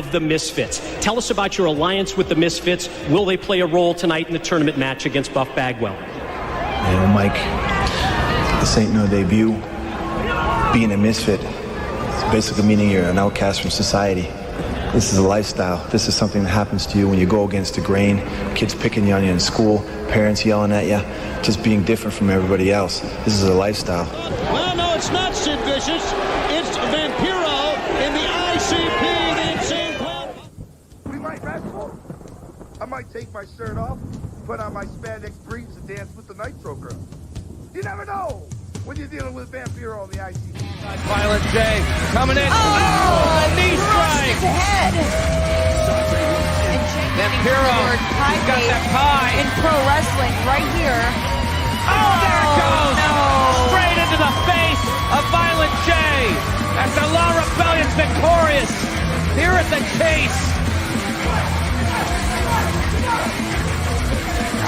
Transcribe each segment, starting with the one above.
of the Misfits. Tell us about your alliance with the Misfits. Will they play a role tonight in the tournament match against Buff Bagwell? You know, Mike, this ain't no debut. Being a misfit is basically meaning you're an outcast from society. This is a lifestyle. This is something that happens to you when you go against the grain. Kids picking on you in school, parents yelling at you, just being different from everybody else. This is a lifestyle. Well, no, it's not Sid Vicious. It's Vampiro in the ICP, the Insane Clown. We might wrestle. I might take my shirt off, put on my spandex briefs, and dance with the Nitro Girl. You never know when you're dealing with Vampiro on the ICP. Violent J coming in. Oh, knee strike. To head. Vampiro, he's got that pie. In pro wrestling right here. Oh, there it goes. No. Straight into the face of Violent J. After La Rebellion's victorious here at the Chase.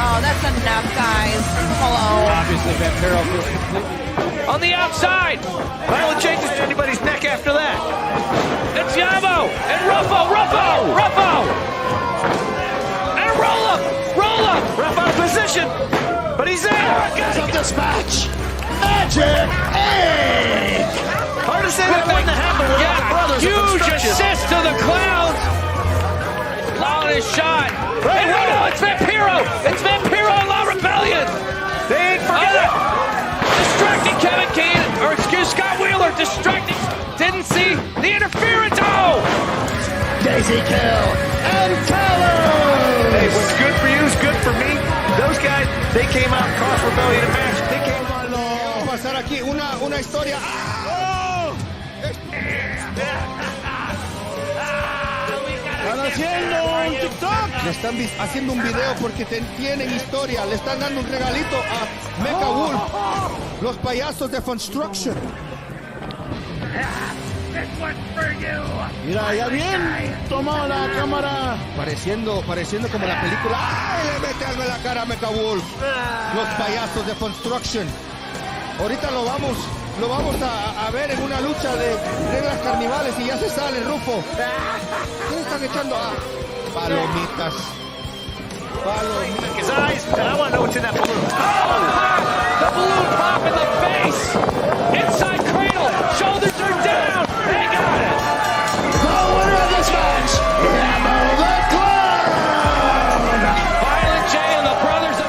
Oh, that's enough, guys. Hello. Obviously, Vampiro on the outside. Violent J just anybody's neck after that. It's Yamo and Ruffo. And a roll up. Ruff out of position, but he's in. Of this match, Magic Egg. Hard to say that one that happened with the Brothers of Huge Funstruction. assist to the clowns. Long his shot. Right, no, it's Vampiro. It's Vampiro and La Rebellion. They ain't forget it. Distracting Kevin Kane, or excuse Scott Wheeler. Distracting. Didn't see the interference. Oh! Daisy Kill and Taylor. Hey, what's good for you is good for me. Those guys, they came out and cost Rebellion a match. They came out. Pasar aquí una historia. ¡Oh! Están haciendo un TikTok. Le están haciendo un video porque tienen historia. Le están dando un regalito a Mecha Wolf. Los payasos de Funstruction. Mira, ya bien tomado la cámara. Pareciendo como la película. ¡Ay! Le mete algo en la cara a Mecha Wolf. Los payasos de Funstruction. Ahorita lo vamos a ver en una lucha de reglas carnivales y ya se sale Rufo. ¿Qué están echando? Palomitas. His eyes, and I want to know what's in that balloon. Oh! The balloon pop in the face! Inside cradle, shoulders are down! They got it! The winner of this match, Yamo the Clown. Violent J and the Brothers of...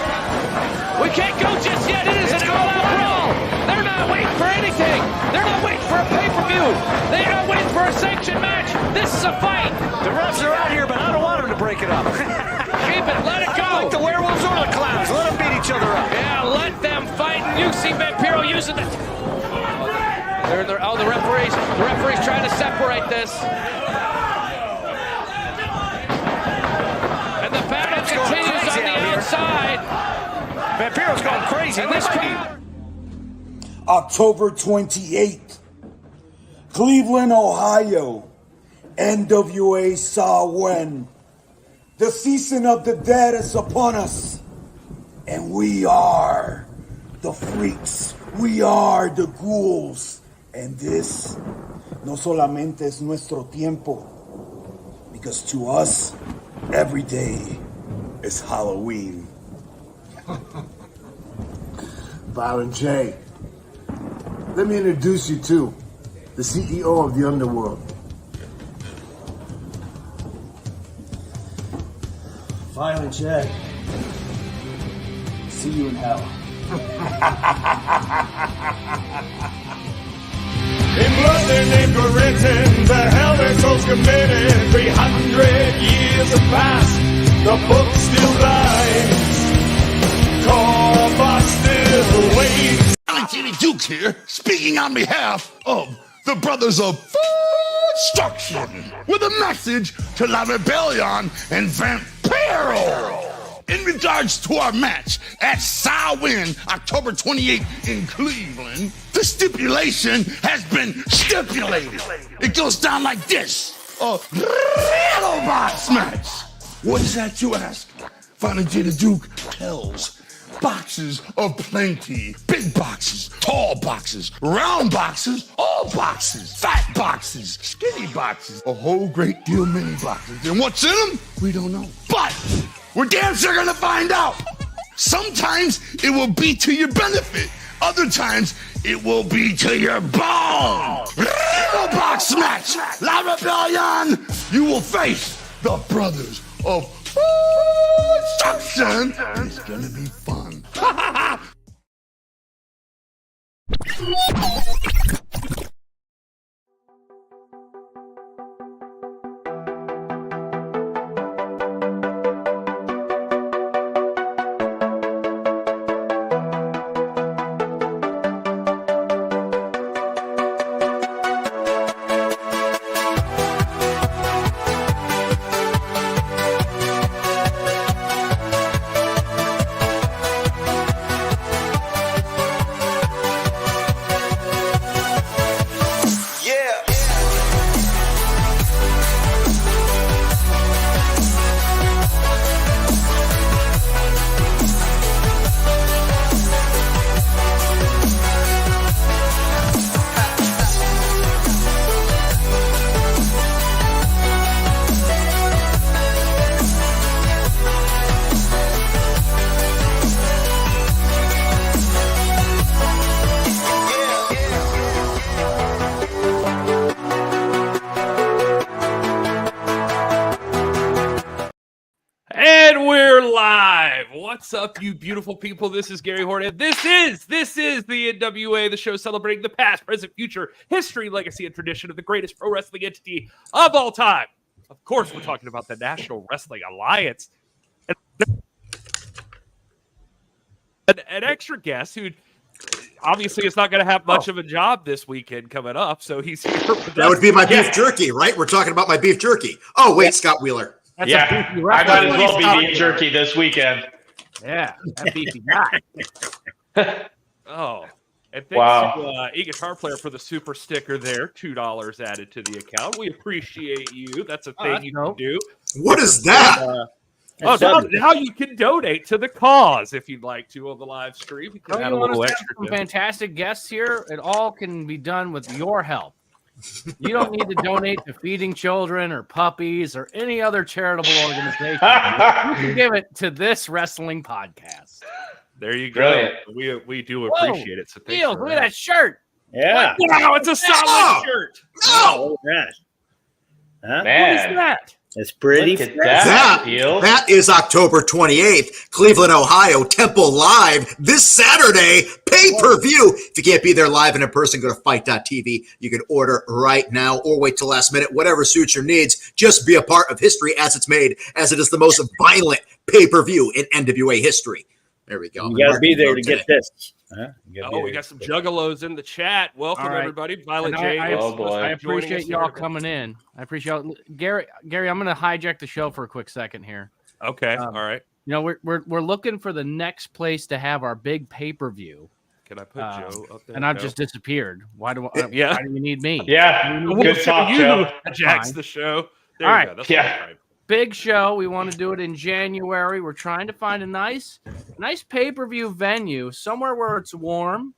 We can't go just yet, it is an all-out brawl! They're not waiting for anything! They're not waiting for a pay-per-view! They're not waiting for a sanctioned match! This is a fight! The refs are out here, but I don't want them to break it up. Keep it, let it go! Like the werewolves or the clowns, let them beat each other up. Yeah, let them fight, and you see Vampiro using the... the referee's trying to separate this. And the battle continues on the outside. Vampiro's going crazy. And this crowd... October 28th, Cleveland, Ohio, NWA SAMHAIN. The season of the dead is upon us, and we are the freaks. We are the ghouls, and this no solamente es nuestro tiempo, because to us, every day is Halloween. Violent J, let me introduce you to the CEO of the underworld. Violent J, see you in hell. In blood their names were written, the hell their souls committed. 300 years have passed, the book still lies. Karma still waits. Jimmy Dukes here, speaking on behalf of the Brothers of Funstruction, with a message to La Rebellion and Vampiro. In regards to our match at SAMHAIN, October 28th in Cleveland, the stipulation has been stipulated. It goes down like this: a Riddlebox Match. What is that, you ask? Finally, J the Duke tells boxes of plenty. Big boxes, tall boxes, round boxes, all boxes, fat boxes, skinny boxes, a whole great deal many boxes. And what's in them? We don't know. But we're damn sure gonna find out. Sometimes it will be to your benefit. Other times it will be to your bone. Riddlebox Match, La Rebellion. You will face the Brothers of Funstruction. It's gonna be fun. And we're live. What's up, you beautiful people? This is Gary Hornet. This is the NWA, the show celebrating the past, present, future, history, legacy, and tradition of the greatest pro wrestling entity of all time. Of course, we're talking about the National Wrestling Alliance. An extra guest who obviously is not going to have much of a job this weekend coming up, so he's here with us. That would be my beef jerky, right? We're talking about my beef jerky. Oh, wait, Scott Wheeler. That's I might as well be beef jerky this weekend. Yeah, that beefy guy. Oh, and thanks to E-Guitar Player for the super sticker there. $2 added to the account. We appreciate you. That's a thing you can do. What is that? Now you can donate to the cause if you'd like to on the live stream. You can add a little extra. Some fantastic guests here. It all can be done with your help. You don't need to donate to Feeding Children or Puppies or any other charitable organization. You can give it to this wrestling podcast. There you go. We do appreciate it. So Neil, look at that shirt. Yeah. Wow, it's a solid shirt. No. Man. What is that? It's pretty. That is October 28th, Cleveland, Ohio, Temple Live this Saturday, pay-per-view. If you can't be there live and in person, go to fight.tv. You can order right now or wait till last minute, whatever suits your needs. Just be a part of history as it's made, as it is the most violent pay-per-view in NWA history. There we go. You got to be there to get this. We got some juggalos in the chat. Welcome, everybody. Violent J. I appreciate y'all coming in. I appreciate Gary. I'm going to hijack the show for a quick second here. Okay. All right. You know, we're looking for the next place to have our big pay-per-view. Can I put Joe up there? And I've just disappeared. Why do you need me? Yeah. Good talk, Joe. Jacks the show. There all you right. go. That's big show. We want to do it in January. We're trying to find a nice pay-per-view venue, somewhere where it's warm.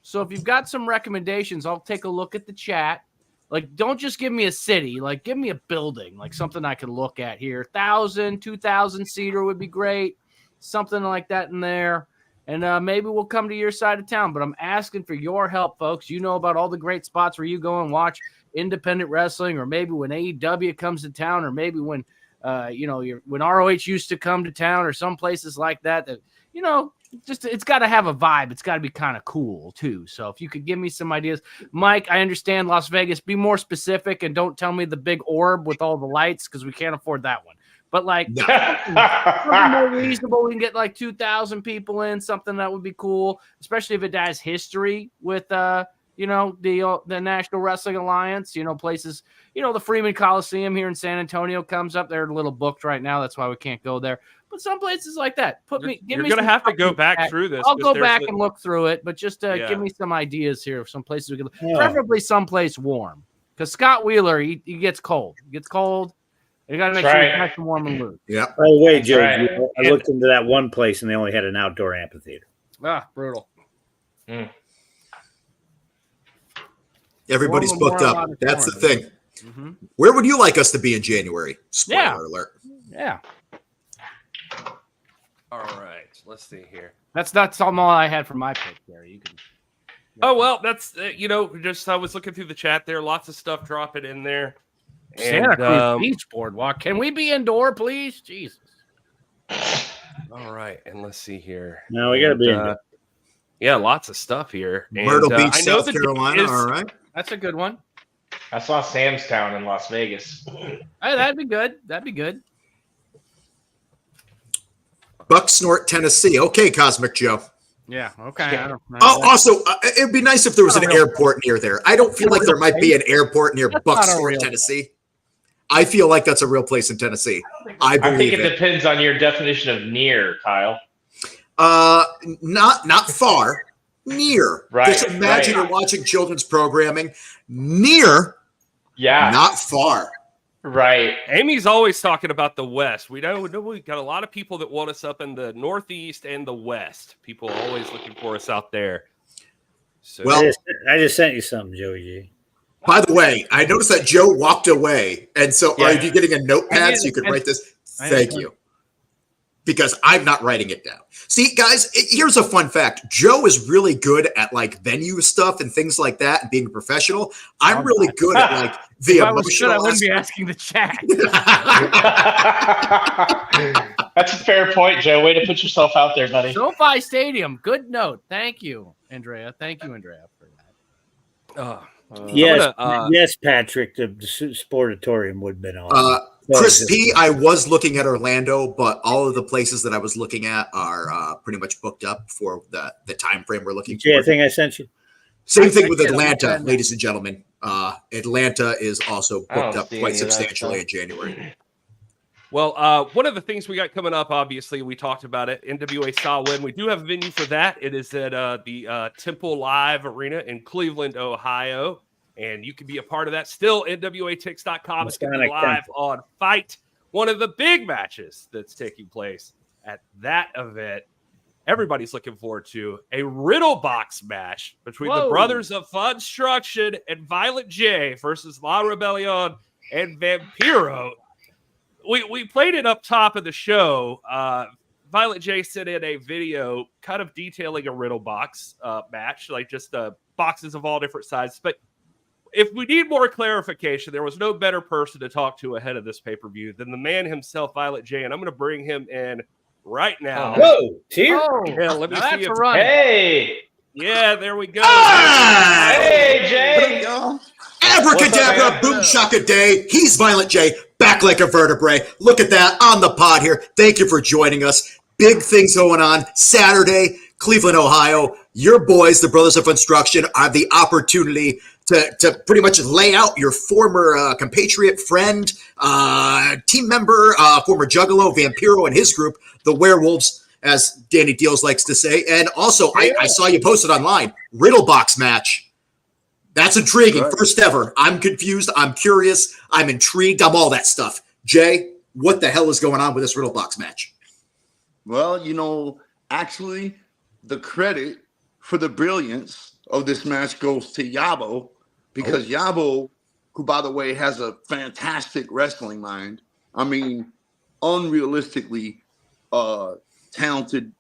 So if you've got some recommendations, I'll take a look at the chat. Like, don't just give me a city. Like, give me a building, like something I can look at here. 1,000, 2,000 seater would be great. Something like that in there. And maybe we'll come to your side of town. But I'm asking for your help, folks. You know about all the great spots where you go and watch independent wrestling, or maybe when AEW comes to town, or maybe when when ROH used to come to town, or some places like that, just it's got to have a vibe. It's got to be kind of cool too. So if you could give me some ideas, Mike, I understand Las Vegas. Be more specific and don't tell me the big orb with all the lights, because we can't afford that one. But like something more reasonable, we can get like 2,000 people in. Something that would be cool, especially if it has history with the National Wrestling Alliance. Places. The Freeman Coliseum here in San Antonio comes up. They're a little booked right now. That's why we can't go there. But some places like that. You're going to have to go back through this. I'll go back and look through it, but just give me some ideas here of some places we can, preferably someplace warm. Because Scott Wheeler, he gets cold. He gets cold, You got to make That's sure right. it's nice and warm and loose. Yeah. By the way, Joe, right. I looked into that one place and they only had an outdoor amphitheater. Ah, brutal. Everybody's Memorial booked up. Auditorium. That's the thing. Mm-hmm. Where would you like us to be in January? Spoiler alert. Yeah. All right, let's see here. That's all I had for my pick, Gary. You can. Oh well, that's just I was looking through the chat there. Lots of stuff dropping in there. Santa Cruz Beach Boardwalk. Can we be indoor, please? Jesus. All right, and let's see here. No, we got to be indoor. Yeah, lots of stuff here. Myrtle And, Beach, I know South the Carolina. is- All right. That's a good one. I saw Sam's Town in Las Vegas. Hey, that'd be good. That'd be good. Bucksnort, Tennessee. Okay, Cosmic Joe. Yeah. Okay. I don't know. Oh, also, it'd be nice if there was an airport near there. I don't feel like there might be an airport near Bucksnort, Tennessee. I feel like that's a real place in Tennessee. I think it depends on your definition of near, Kyle. Not far. Near. Right, Just imagine you're watching children's programming. Near. Yeah. Not far. Right. Amy's always talking about the West. We know we got a lot of people that want us up in the Northeast and the West. People are always looking for us out there. So, Well, I just sent you something, Joey G. By the way, I noticed that Joe walked away. And so are you getting a notepad so you can write this? Thank you. Because I'm not writing it down. See, guys, here's a fun fact. Joe is really good at like venue stuff and things like that and being a professional. I'm really good at like the If I was good, emotional I wouldn't be aspect. asking the chat. That's a fair point, Joe. Way to put yourself out there, buddy. SoFi Stadium. Good note. Thank you, Andrea. Thank you, Andrea, for that. Yes, yes, Patrick. The Sportatorium would have been on. Chris P, I was looking at Orlando, but all of the places that I was looking at are pretty much booked up for the time frame we're looking Yeah, I for. think I sent you. Same thing with Atlanta, ladies and gentlemen. Atlanta is also booked up quite substantially in January. well, one of the things we got coming up, obviously, we talked about it. NWA SAMHAIN. We do have a venue for that. It is at the Temple Live Arena in Cleveland, Ohio. And you can be a part of that. Still, NWATix.com is going to be live on Fight, one of the big matches that's taking place at that event. Everybody's looking forward to a Riddlebox match between the Brothers of Funstruction and Violent J versus La Rebellion and Vampiro. We played it up top of the show. Violent J sent in a video kind of detailing a Riddlebox match, like just boxes of all different sizes. But if we need more clarification, there was no better person to talk to ahead of this pay-per-view than the man himself, Violent J, and I'm going to bring him in right now. Whoa, Tier? Yeah, let me Now see that's if a run. Hey. Yeah, there we go. Hey, Jay. Abracadabra, boom shaka day. He's Violent J, back like a vertebrae. Look at that on the pod here. Thank you for joining us. Big things going on Saturday, Cleveland, Ohio. Your boys, the Brothers of Funstruction, have the opportunity to pretty much lay out your former compatriot, friend, team member, former Juggalo, Vampiro, and his group, the Werewolves, as Danny Deals likes to say. And also, I saw you posted online, Riddlebox match. That's intriguing. Right. First ever. I'm confused. I'm curious. I'm intrigued. I'm all that stuff. Jay, what the hell is going on with this Riddlebox match? Well, actually, the credit for the brilliance of this match goes to Yabo, because Yabo, who, by the way, has a fantastic wrestling mind. I mean, unrealistically talented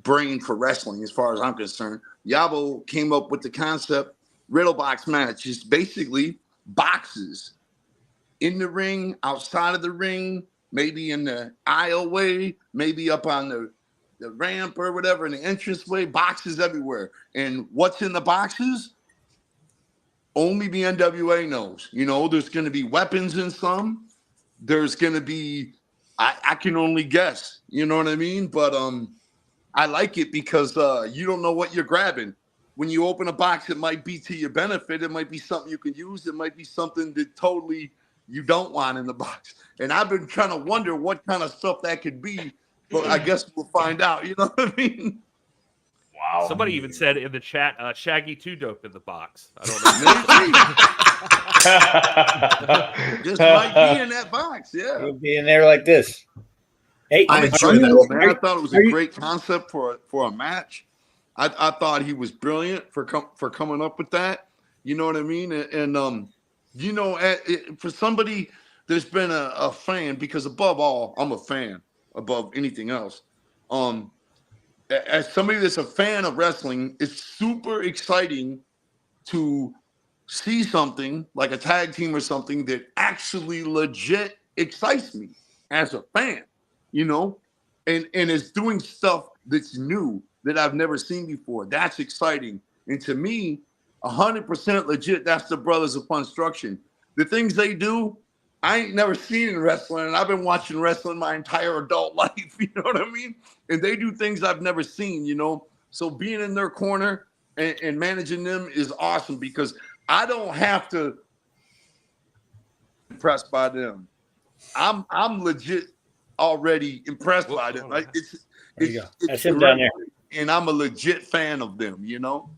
brain for wrestling, as far as I'm concerned. Yabo came up with the concept. Riddlebox match is basically boxes in the ring, outside of the ring, maybe in the aisleway, maybe up on the ramp or whatever, in the entranceway, boxes everywhere. And what's in the boxes? Only the NWA knows. There's going to be weapons in some. There's going to be, I can only guess. You know what I mean? But I like it because you don't know what you're grabbing. When you open a box, it might be to your benefit. It might be something you can use. It might be something that totally you don't want in the box. And I've been trying to wonder what kind of stuff that could be, but I guess we'll find out. You know what I mean? Wow. Somebody even said in the chat, Shaggy 2 dope in the box. I don't know. Just might be in that box, yeah. He'll be in there like this. Hey, I'm excited, man. I thought it was a great concept for a match. I thought he was brilliant for coming up with that. You know what I mean? And you know, for somebody that's been a fan, because above all, I'm a fan above anything else. As somebody that's a fan of wrestling, it's super exciting to see something like a tag team or something that actually legit excites me as a fan, you know, and it's doing stuff that's new that I've never seen before. That's exciting. And to me, 100% legit, that's the Brothers of Funstruction. The things they do, I ain't never seen in wrestling, and I've been watching wrestling my entire adult life, you know what I mean? And they do things I've never seen, you know? So being in their corner and managing them is awesome, because I don't have to be impressed by them. I'm legit already impressed by them. Like it's him down there. And I'm a legit fan of them, you know?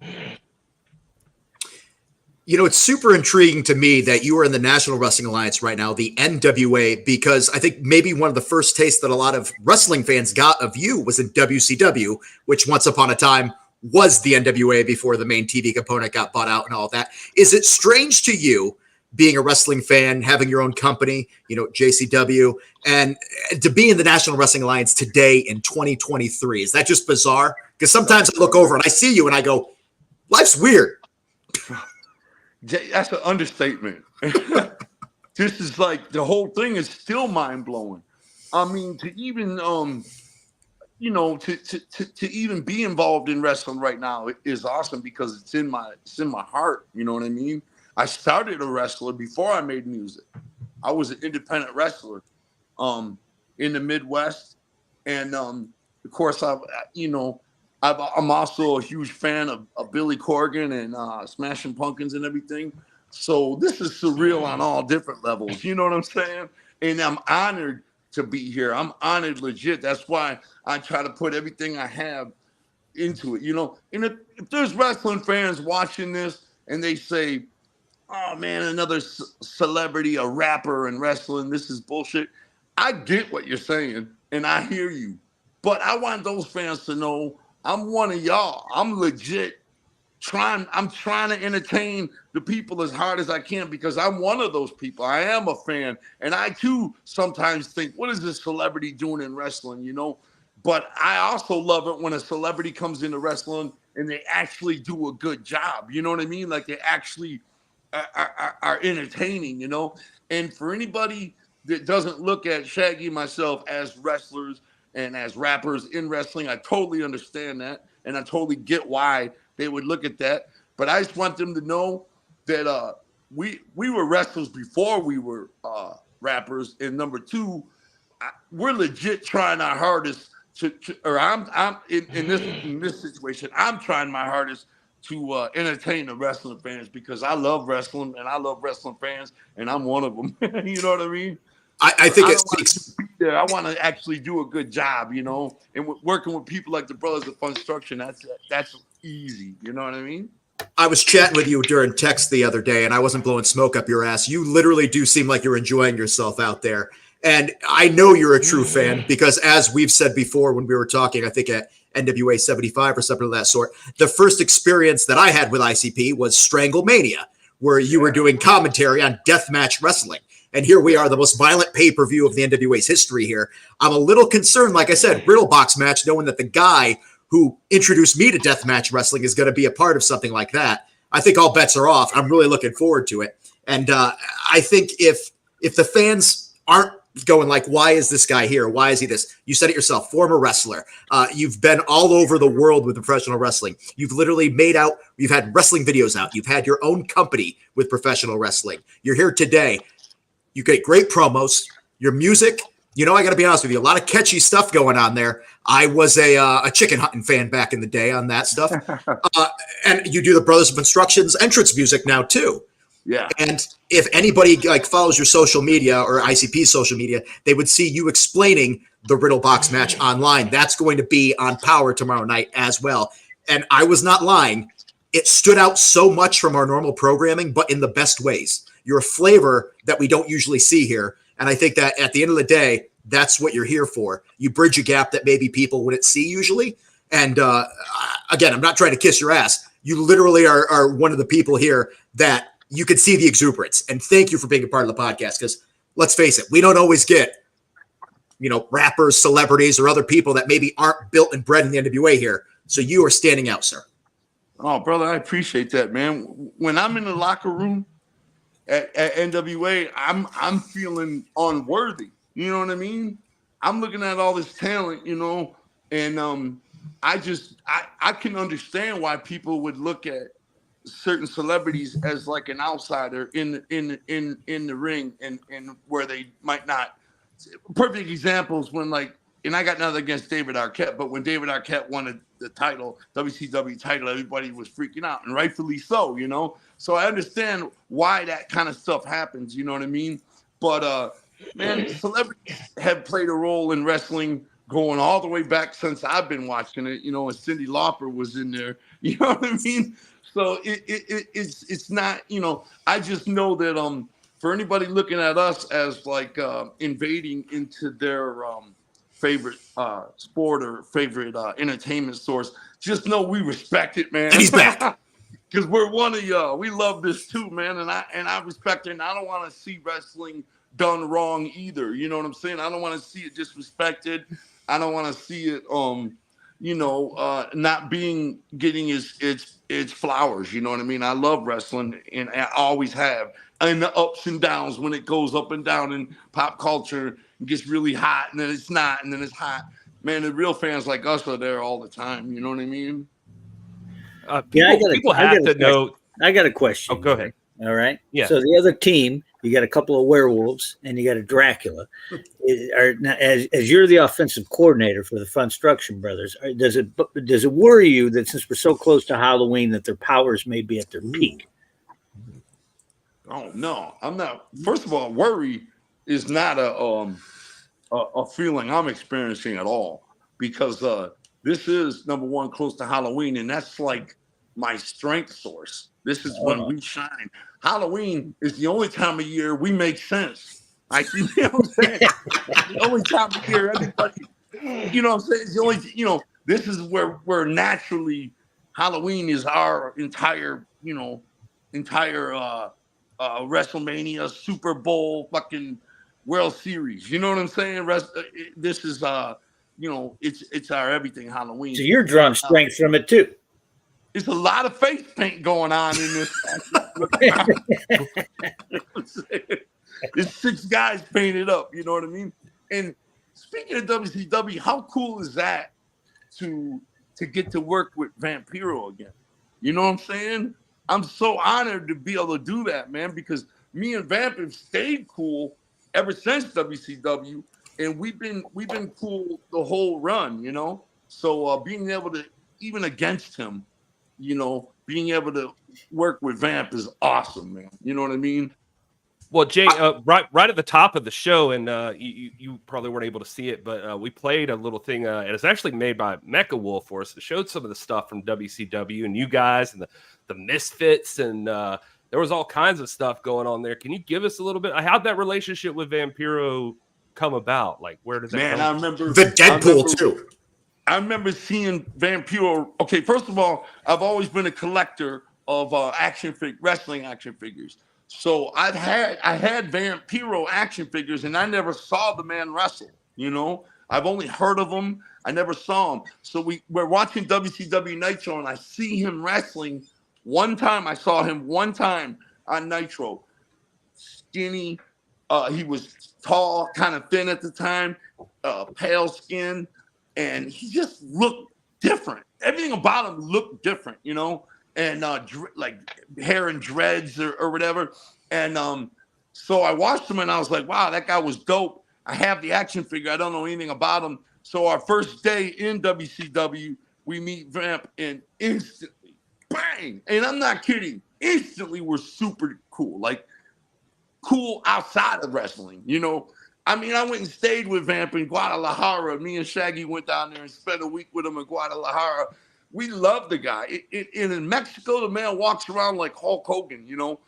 You know, it's super intriguing to me that you are in the National Wrestling Alliance right now, the NWA, because I think maybe one of the first tastes that a lot of wrestling fans got of you was in WCW, which once upon a time was the NWA before the main TV component got bought out and all that. Is it strange to you, being a wrestling fan, having your own company, you know, JCW, and to be in the National Wrestling Alliance today in 2023? Is that just bizarre? Because sometimes I look over and I see you and I go, life's weird. That's an understatement. This is like, the whole thing is still mind-blowing. I mean, to even you know, to even be involved in wrestling right now is awesome, because it's in my heart, you know what I mean? I started a wrestler before I made music. I was an independent wrestler in the Midwest, and of course I'm also a huge fan of Billy Corgan and Smashing Pumpkins and everything. So this is surreal on all different levels. You know what I'm saying? And I'm honored to be here. I'm honored legit. That's why I try to put everything I have into it, you know? And if there's wrestling fans watching this and they say, oh man, another celebrity, a rapper in wrestling, this is bullshit. I get what you're saying and I hear you. But I want those fans to know I'm one of y'all. I'm legit trying to entertain the people as hard as I can, because I'm one of those people. I am a fan. And I too sometimes think, what is this celebrity doing in wrestling, you know? But I also love it when a celebrity comes into wrestling and they actually do a good job. You know what I mean? Like they actually are entertaining, you know? And for anybody that doesn't look at Shaggy and myself as wrestlers and as rappers in wrestling, I totally understand that, and I totally get why they would look at that. But I just want them to know that we were wrestlers before we were rappers. And number two, we're legit trying our hardest I'm in this situation, I'm trying my hardest to entertain the wrestling fans, because I love wrestling and I love wrestling fans, and I'm one of them. You know what I mean? I think I want to actually do a good job, you know, and working with people like the Brothers of Funstruction, that's easy. You know what I mean? I was chatting with you during text the other day, and I wasn't blowing smoke up your ass. You literally do seem like you're enjoying yourself out there. And I know you're a true fan, because as we've said before when we were talking, I think at NWA 75 or something of that sort, the first experience that I had with ICP was Stranglemania, where you were doing commentary on deathmatch wrestling. And here we are, the most violent pay-per-view of the NWA's history here. I'm a little concerned, like I said, Riddlebox Match, knowing that the guy who introduced me to deathmatch wrestling is going to be a part of something like that. I think all bets are off. I'm really looking forward to it. And I think if the fans aren't going like, why is this guy here? Why is he this? You said it yourself, former wrestler. You've been all over the world with professional wrestling. You've literally you've had wrestling videos out. You've had your own company with professional wrestling. You're here today. You get great promos, your music. You know, I got to be honest with you, a lot of catchy stuff going on there. I was a chicken hunting fan back in the day on that stuff. And you do the Brothers of Funstruction's entrance music now too. Yeah. And if anybody like follows your social media or ICP's social media, they would see you explaining the Riddlebox match online. That's going to be on Power tomorrow night as well. And I was not lying. it stood out so much from our normal programming, but in the best ways. You're a flavor that we don't usually see here. And I think that at the end of the day, that's what you're here for. You bridge a gap that maybe people wouldn't see usually. And again, I'm not trying to kiss your ass. You literally are one of the people here that you could see the exuberance. And thank you for being a part of the podcast, because let's face it, we don't always get, rappers, celebrities, or other people that maybe aren't built and bred in the NWA here. So you are standing out, sir. Oh, brother, I appreciate that, man. When I'm in the locker room at NWA, I'm feeling unworthy. You know what I mean? I'm looking at all this talent, and I can understand why people would look at certain celebrities as like an outsider in the ring and where they might not. Perfect examples when and I got nothing against David Arquette, but when David Arquette won the title, WCW title, everybody was freaking out, and rightfully so, So I understand why that kind of stuff happens, you know what I mean? But man, celebrities have played a role in wrestling going all the way back since I've been watching it, and Cyndi Lauper was in there, you know what I mean? So it's not, I just know that for anybody looking at us as invading into their favorite sport or favorite entertainment source, just know we respect it, man. And he's back. Because we're one of y'all. We love this too, man. And I respect it. And I don't want to see wrestling done wrong either. You know what I'm saying? I don't want to see it disrespected. I don't want to see it not getting its flowers. You know what I mean? I love wrestling, and I always have. And the ups and downs when it goes up and down in pop culture, it gets really hot, and then it's not, and then it's hot. Man, the real fans like us are there all the time. You know what I mean? People have to know. I got a question. Oh, go ahead. All right. Yeah. So the other team, you got a couple of werewolves and you got a Dracula. As you're the offensive coordinator for the Funstruction brothers, does it worry you that since we're so close to Halloween that their powers may be at their peak? Oh no, I'm not. First of all, worry is not a feeling I'm experiencing at all, because this is number one close to Halloween, and that's like my strength source. This is when we shine. Halloween is the only time of year we make sense. You know what I'm saying? The only time of year everybody, you know what I'm saying? It's the only, this is where naturally Halloween is our entire WrestleMania, Super Bowl, fucking World Series. You know what I'm saying? This is it's our everything Halloween. So you're drawing strength from it too. There's a lot of face paint going on in this. There's 6 guys painted up. You know what I mean? And speaking of WCW, how cool is that to get to work with Vampiro again? You know what I'm saying? I'm so honored to be able to do that, man, because me and Vamp have stayed cool ever since WCW, and we've been cool the whole run, So being able to, even against him, being able to work with Vamp is awesome, man. You know what I mean? Well, Jay, right at the top of the show, and you probably weren't able to see it, but we played a little thing, and it's actually made by Mecha Wolf for us. It showed some of the stuff from WCW and you guys and the Misfits, and there was all kinds of stuff going on there. Can you give us a little bit? How'd that relationship with Vampiro come about? Like, where does that come from? I remember the Deadpool too. I remember seeing Vampiro. Okay, first of all, I've always been a collector of wrestling action figures. So I had Vampiro action figures, and I never saw the man wrestle. I've only heard of him. I never saw him. So we're watching WCW Nitro, and I see him wrestling one time. I saw him one time on Nitro. Skinny. He was tall, kind of thin at the time, pale skin, and he just looked different. Everything about him looked different, and like hair and dreads or whatever. And so I watched him, and I was like, wow, that guy was dope. I have the action figure. I don't know anything about him. So our first day in WCW, we meet Vamp, and instantly, bang! And I'm not kidding. Instantly, we're super cool. Like, cool outside of wrestling, I mean, I went and stayed with Vamp in Guadalajara. Me and Shaggy went down there and spent a week with him in Guadalajara. We love the guy. In Mexico, the man walks around like Hulk Hogan, you know.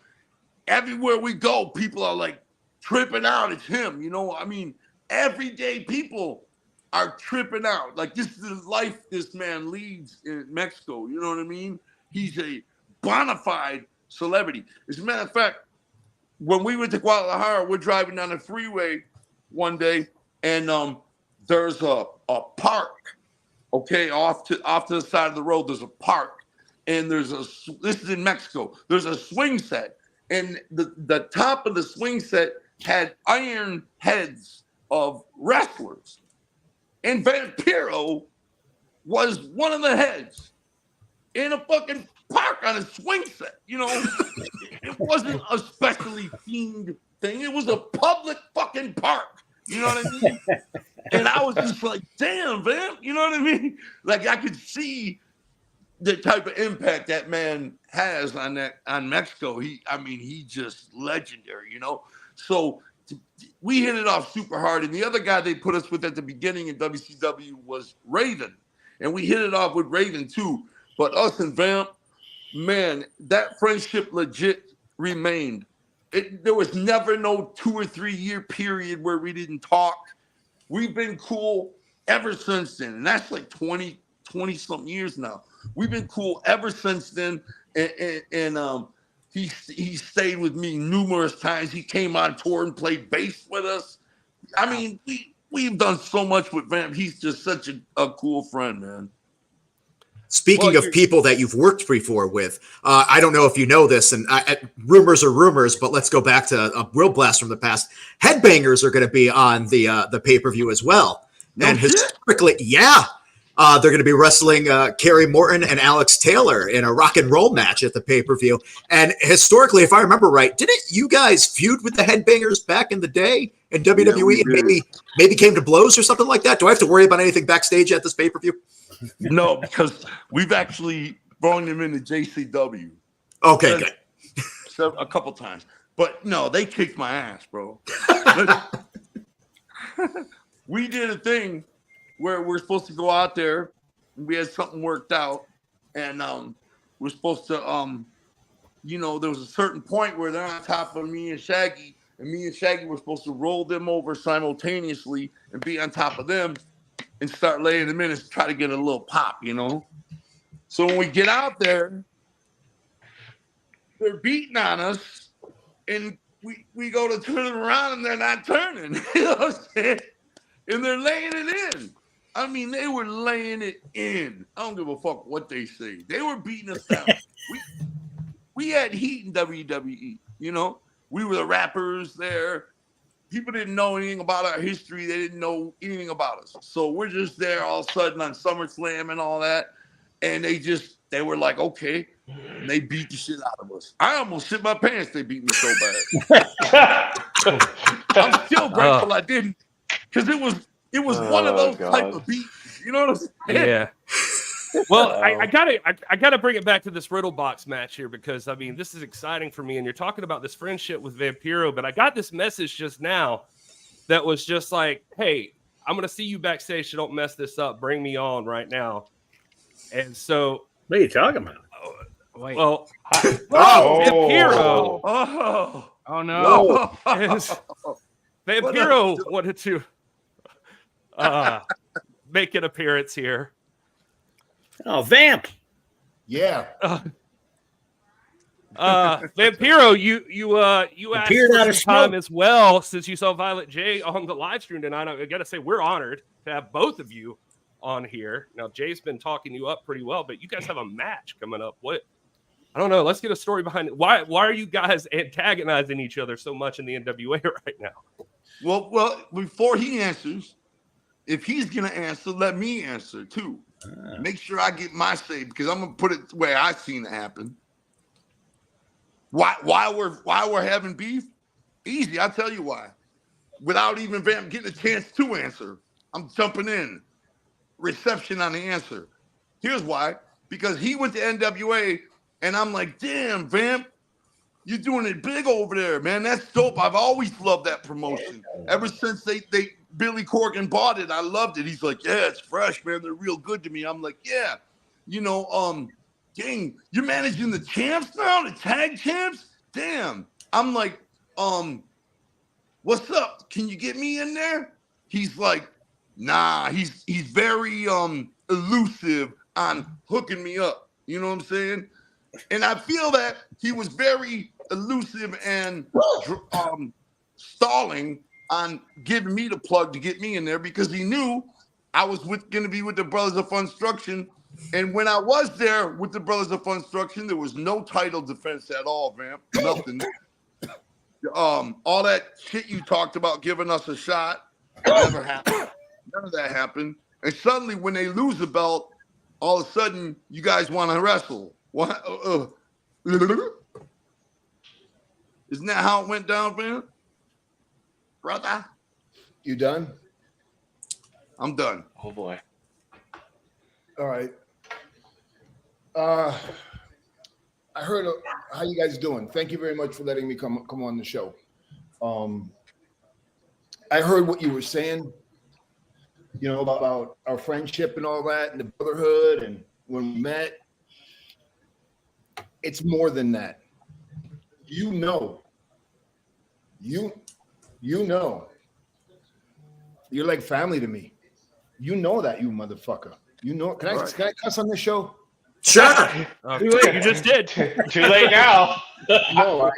Everywhere we go, people are like tripping out. It's him, you know. I mean, everyday people are tripping out. Like, this is the life this man leads in Mexico. You know what I mean? He's a bona fide celebrity. As a matter of fact, when we went to Guadalajara, we're driving down the freeway one day, and there's a park, okay, off to the side of the road. There's a park, and this is in Mexico. There's a swing set, and the top of the swing set had iron heads of wrestlers, and Vampiro was one of the heads in a fucking park on a swing set. You know, it wasn't a specially themed thing. It was a public fucking park. You know what I mean? And I was just like, damn, man. You know what I mean? Like, I could see the type of impact that man has on Mexico. He's just legendary, you know? So we hit it off super hard. And the other guy they put us with at the beginning in WCW was Raven. And we hit it off with Raven too. But us and Vamp, man, that friendship legit remained. There was never no 2 or 3 year period where we didn't talk. We've been cool ever since then. And that's like 20 something years now. We've been cool ever since then. And he stayed with me numerous times. He came on tour and played bass with us. I mean, we've done so much with Vamp. He's just such a cool friend, man. Speaking of people that you've worked before with, I don't know if you know this, and rumors are rumors, but let's go back to a real blast from the past. Headbangers are going to be on the pay-per-view as well. And historically, they're going to be wrestling Kerry Morton and Alex Taylor in a rock and roll match at the pay-per-view. And historically, if I remember right, didn't you guys feud with the Headbangers back in the day in WWE? And maybe came to blows or something like that? Do I have to worry about anything backstage at this pay-per-view? No, because we've actually brought them into JCW. Okay, good. A couple times. But no, they kicked my ass, bro. We did a thing where we're supposed to go out there, and we had something worked out, and we're supposed to, there was a certain point where they're on top of me and Shaggy, and me and Shaggy were supposed to roll them over simultaneously and be on top of them and start laying them in and try to get a little pop, you know? So when we get out there, they're beating on us, and we go to turn them around, and they're not turning. You know what I'm saying? And they're laying it in. I mean, they were laying it in. I don't give a fuck what they say. They were beating us down. We had heat in WWE, you know? We were the rappers there. People didn't know anything about our history. They didn't know anything about us. So we're just there all of a sudden on SummerSlam and all that. And they were like, okay. And they beat the shit out of us. I almost shit my pants. They beat me so bad. I'm still grateful I didn't. Because it was one of those type of beats. You know what I'm saying? Yeah. Well, I gotta bring it back to this Riddlebox match here, because I mean, this is exciting for me. And you're talking about this friendship with Vampiro, but I got this message just now that was just like, hey, I'm gonna see you backstage, so don't mess this up. Bring me on right now. And so, what are you talking about? Wait. Well, Vampiro. Oh no. Vampiro wanted to make an appearance here. Oh, Vamp. Yeah. Vampiro, you asked for some time as well, since you saw Violet J on the live stream tonight. I gotta say, we're honored to have both of you on here. Now, Jay's been talking you up pretty well, but you guys have a match coming up. What? I don't know. Let's get a story behind it. Why are you guys antagonizing each other so much in the NWA right now? Well, before he answers, if he's gonna answer, let me answer too. Make sure I get my say, because I'm gonna put it the way I seen it happen. Why we're having beef? Easy, I'll tell you why. Without even Vamp getting a chance to answer, I'm jumping in. Reception on the answer. Here's why. Because he went to NWA, and I'm like, damn, Vamp, you're doing it big over there, man. That's dope. I've always loved that promotion. Ever since they Billy Corgan bought it, I loved it. He's like, yeah, it's fresh, man. They're real good to me. I'm like, yeah. you know, dang, you're managing the champs now, the tag champs? Damn. I'm like, what's up? Can you get me in there? He's like, nah, he's very elusive on hooking me up. You know what I'm saying? And I feel that he was very elusive and stalling on giving me the plug to get me in there because he knew I was going to be with the Brothers of Funstruction. And when I was there with the Brothers of Funstruction, there was no title defense at all, Vamp. Nothing. All that shit you talked about giving us a shot, never happened. None of that happened. And suddenly, when they lose the belt, all of a sudden, you guys want to wrestle. What? Isn't that how it went down, man? Brother? You done? I'm done. Oh, boy. All right. I heard how you guys doing. Thank you very much for letting me come on the show. I heard what you were saying, you know, about our friendship and all that and the brotherhood and when we met. It's more than that. You know. You know. You're like family to me. You know that, you motherfucker. You know. Can I cuss on this show? Sure. Too late. You just did. Too late now. No,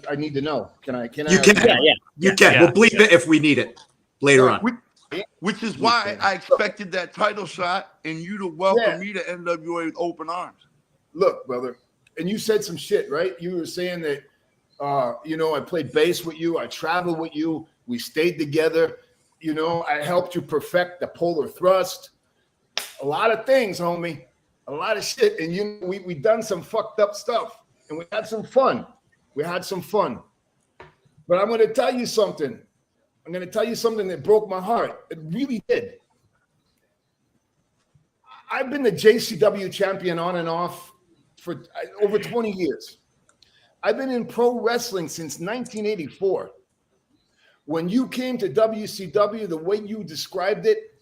I need to know. Can I? You can. Yeah. You can. Yeah. We'll bleep it if we need it later on. Which is why I expected that title shot and you to welcome me to NWA with open arms. Look, brother, and you said some shit, right? You were saying that, you know, I played bass with you. I traveled with you. We stayed together. You know, I helped you perfect the polar thrust. A lot of things, homie. A lot of shit. And we done some fucked up stuff. And we had some fun. We had some fun. But I'm going to tell you something. I'm going to tell you something that broke my heart. It really did. I've been the JCW champion on and off for over 20 years. I've been in pro wrestling since 1984. When you came to WCW, the way you described it,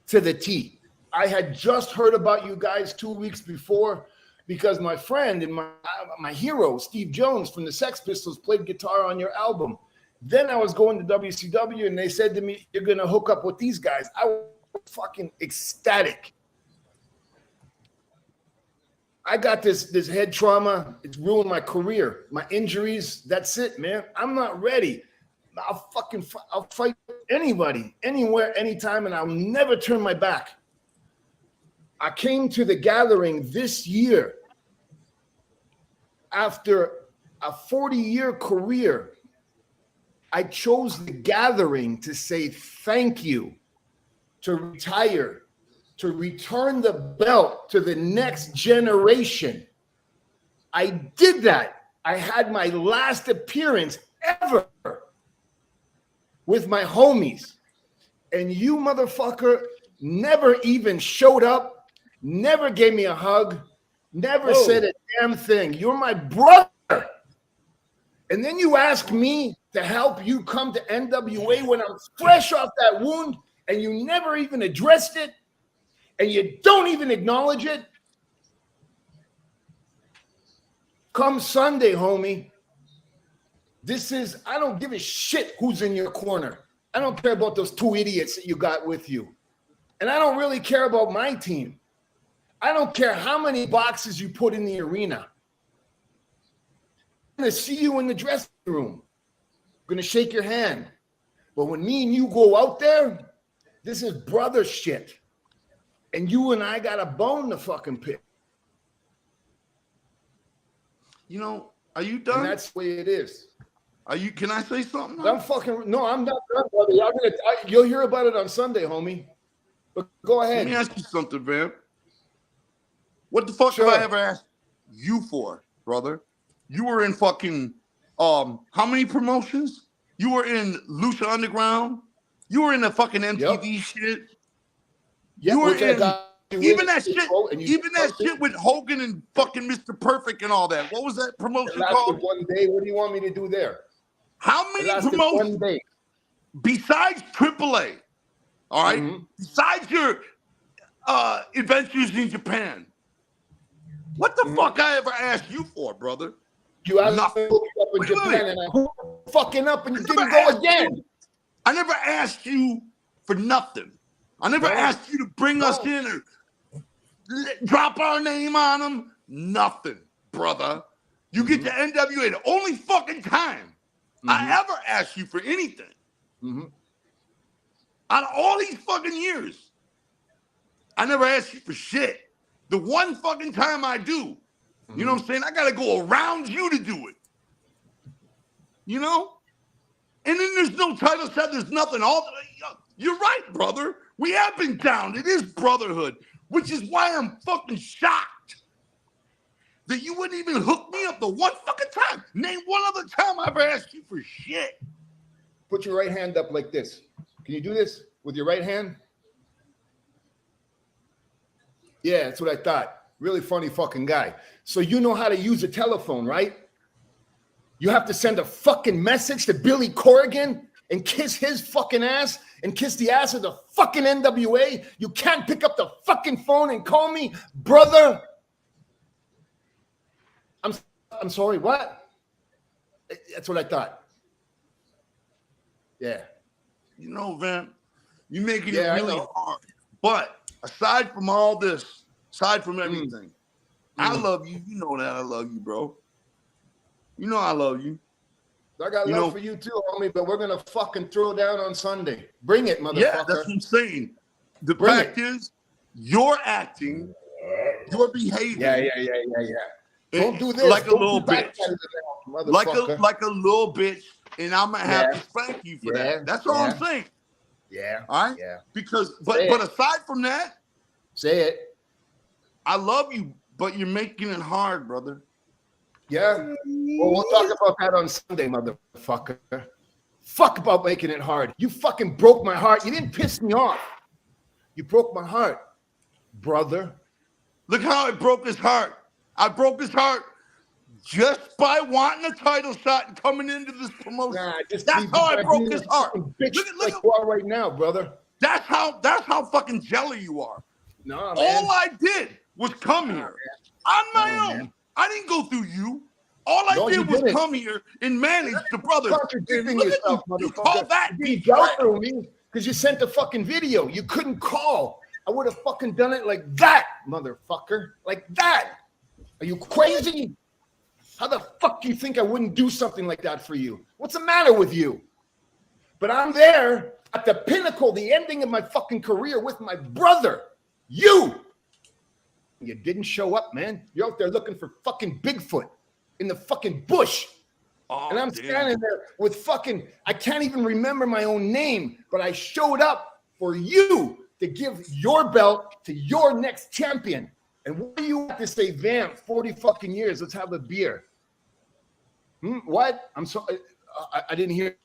to the T. I had just heard about you guys 2 weeks before because my friend and my hero, Steve Jones from the Sex Pistols, played guitar on your album. Then I was going to WCW and they said to me, you're going to hook up with these guys. I was fucking ecstatic. I got this head trauma. It's ruined my career. My injuries, that's it, man. I'm not ready. I'll fight anybody, anywhere, anytime, and I'll never turn my back. I came to the gathering this year after a 40-year career. I chose the gathering to say thank you, to retire, to return the belt to the next generation. I did that. I had my last appearance ever with my homies. And you motherfucker never even showed up. Never gave me a hug, never said a damn thing. You're my brother. And then you ask me to help you come to NWA when I'm fresh off that wound and you never even addressed it and you don't even acknowledge it. Come Sunday, homie. I don't give a shit who's in your corner. I don't care about those two idiots that you got with you. And I don't really care about my team. I don't care how many boxes you put in the arena. I'm going to see you in the dressing room. I'm going to shake your hand. But when me and you go out there, this is brother shit. And you and I got a bone to fucking pick. You know, are you done? And that's the way it is. Can I say something? No, I'm not done, brother. You'll hear about it on Sunday, homie. But go ahead. Let me ask you something, Vamp. What the fuck have I ever asked you for, brother? You were in fucking how many promotions? You were in Lucha Underground. You were in the fucking MTV shit. Yeah, you were in even that shit with Hogan and fucking Mr. Perfect and all that. What was that promotion called? One day. What do you want me to do there? How many promotions besides AAA? All right, besides your adventures in Japan, What the fuck I ever asked you for, brother? You asked Nothing. me to hook you up in Wait, Japan, wait. and I hooked fucking up, and you didn't go again. I never asked you for nothing. I never asked you to bring us in or drop our name on them. Nothing, brother. You get to NWA the only fucking time I ever asked you for anything. Out of all these fucking years, I never asked you for shit. The one fucking time I do, you know what I'm saying? I got to go around you to do it. You know? And then there's no title shot. There's nothing. You're right, brother. We have been down. It is brotherhood, which is why I'm fucking shocked that you wouldn't even hook me up the one fucking time. Name one other time I ever asked you for shit. Put your right hand up like this. Can you do this with your right hand? Yeah, that's what I thought. Really funny fucking guy. So you know how to use a telephone, right? You have to send a fucking message to Billy Corrigan and kiss his fucking ass and kiss the ass of the fucking NWA. You can't pick up the fucking phone and call me brother. I'm sorry, what? That's what I thought. Yeah. You know, Vamp, you're making it really hard. But aside from all this, aside from everything, I love you. You know that I love you, bro. You know I love you. I got love for you too, homie, but we're going to fucking throw down on Sunday. Bring it, motherfucker. Yeah, that's what I'm saying. The fact is, you're acting, you're behaving. Yeah. Don't do this. Like a Don't little do that bitch. kind of thing, Like motherfucker. a little bitch, and I'm going to have to spank you for that. That's all I'm saying. Yeah. All right? Yeah. Because, but aside from that, say it. I love you, but you're making it hard, brother. Yeah. Well, we'll talk about that on Sunday, motherfucker. Fuck about making it hard. You fucking broke my heart. You didn't piss me off. You broke my heart, brother. Look how I broke his heart. I broke his heart just by wanting a title shot and coming into this promotion. Nah, that's how I broke his heart. Bitch, look like you are right now, brother. That's how fucking jelly you are. No, man. All I did was come here on my own. Man. I didn't go through you. All I did was come here and manage the brothers. Contradicting yourself, motherfucker. You call that you dealt through me because you sent the fucking video. You couldn't call. I would have fucking done it like that, motherfucker. Like that. Are you crazy? How the fuck do you think I wouldn't do something like that for you? What's the matter with you? But I'm there at the pinnacle, the ending of my fucking career with my brother. You didn't show up, man. You're out there looking for fucking Bigfoot in the fucking bush. And I'm standing there with fucking, I can't even remember my own name, but I showed up for you to give your belt to your next champion. And what do you have to say, Vamp? 40 fucking years. Let's have a beer. What? I'm sorry. I didn't hear.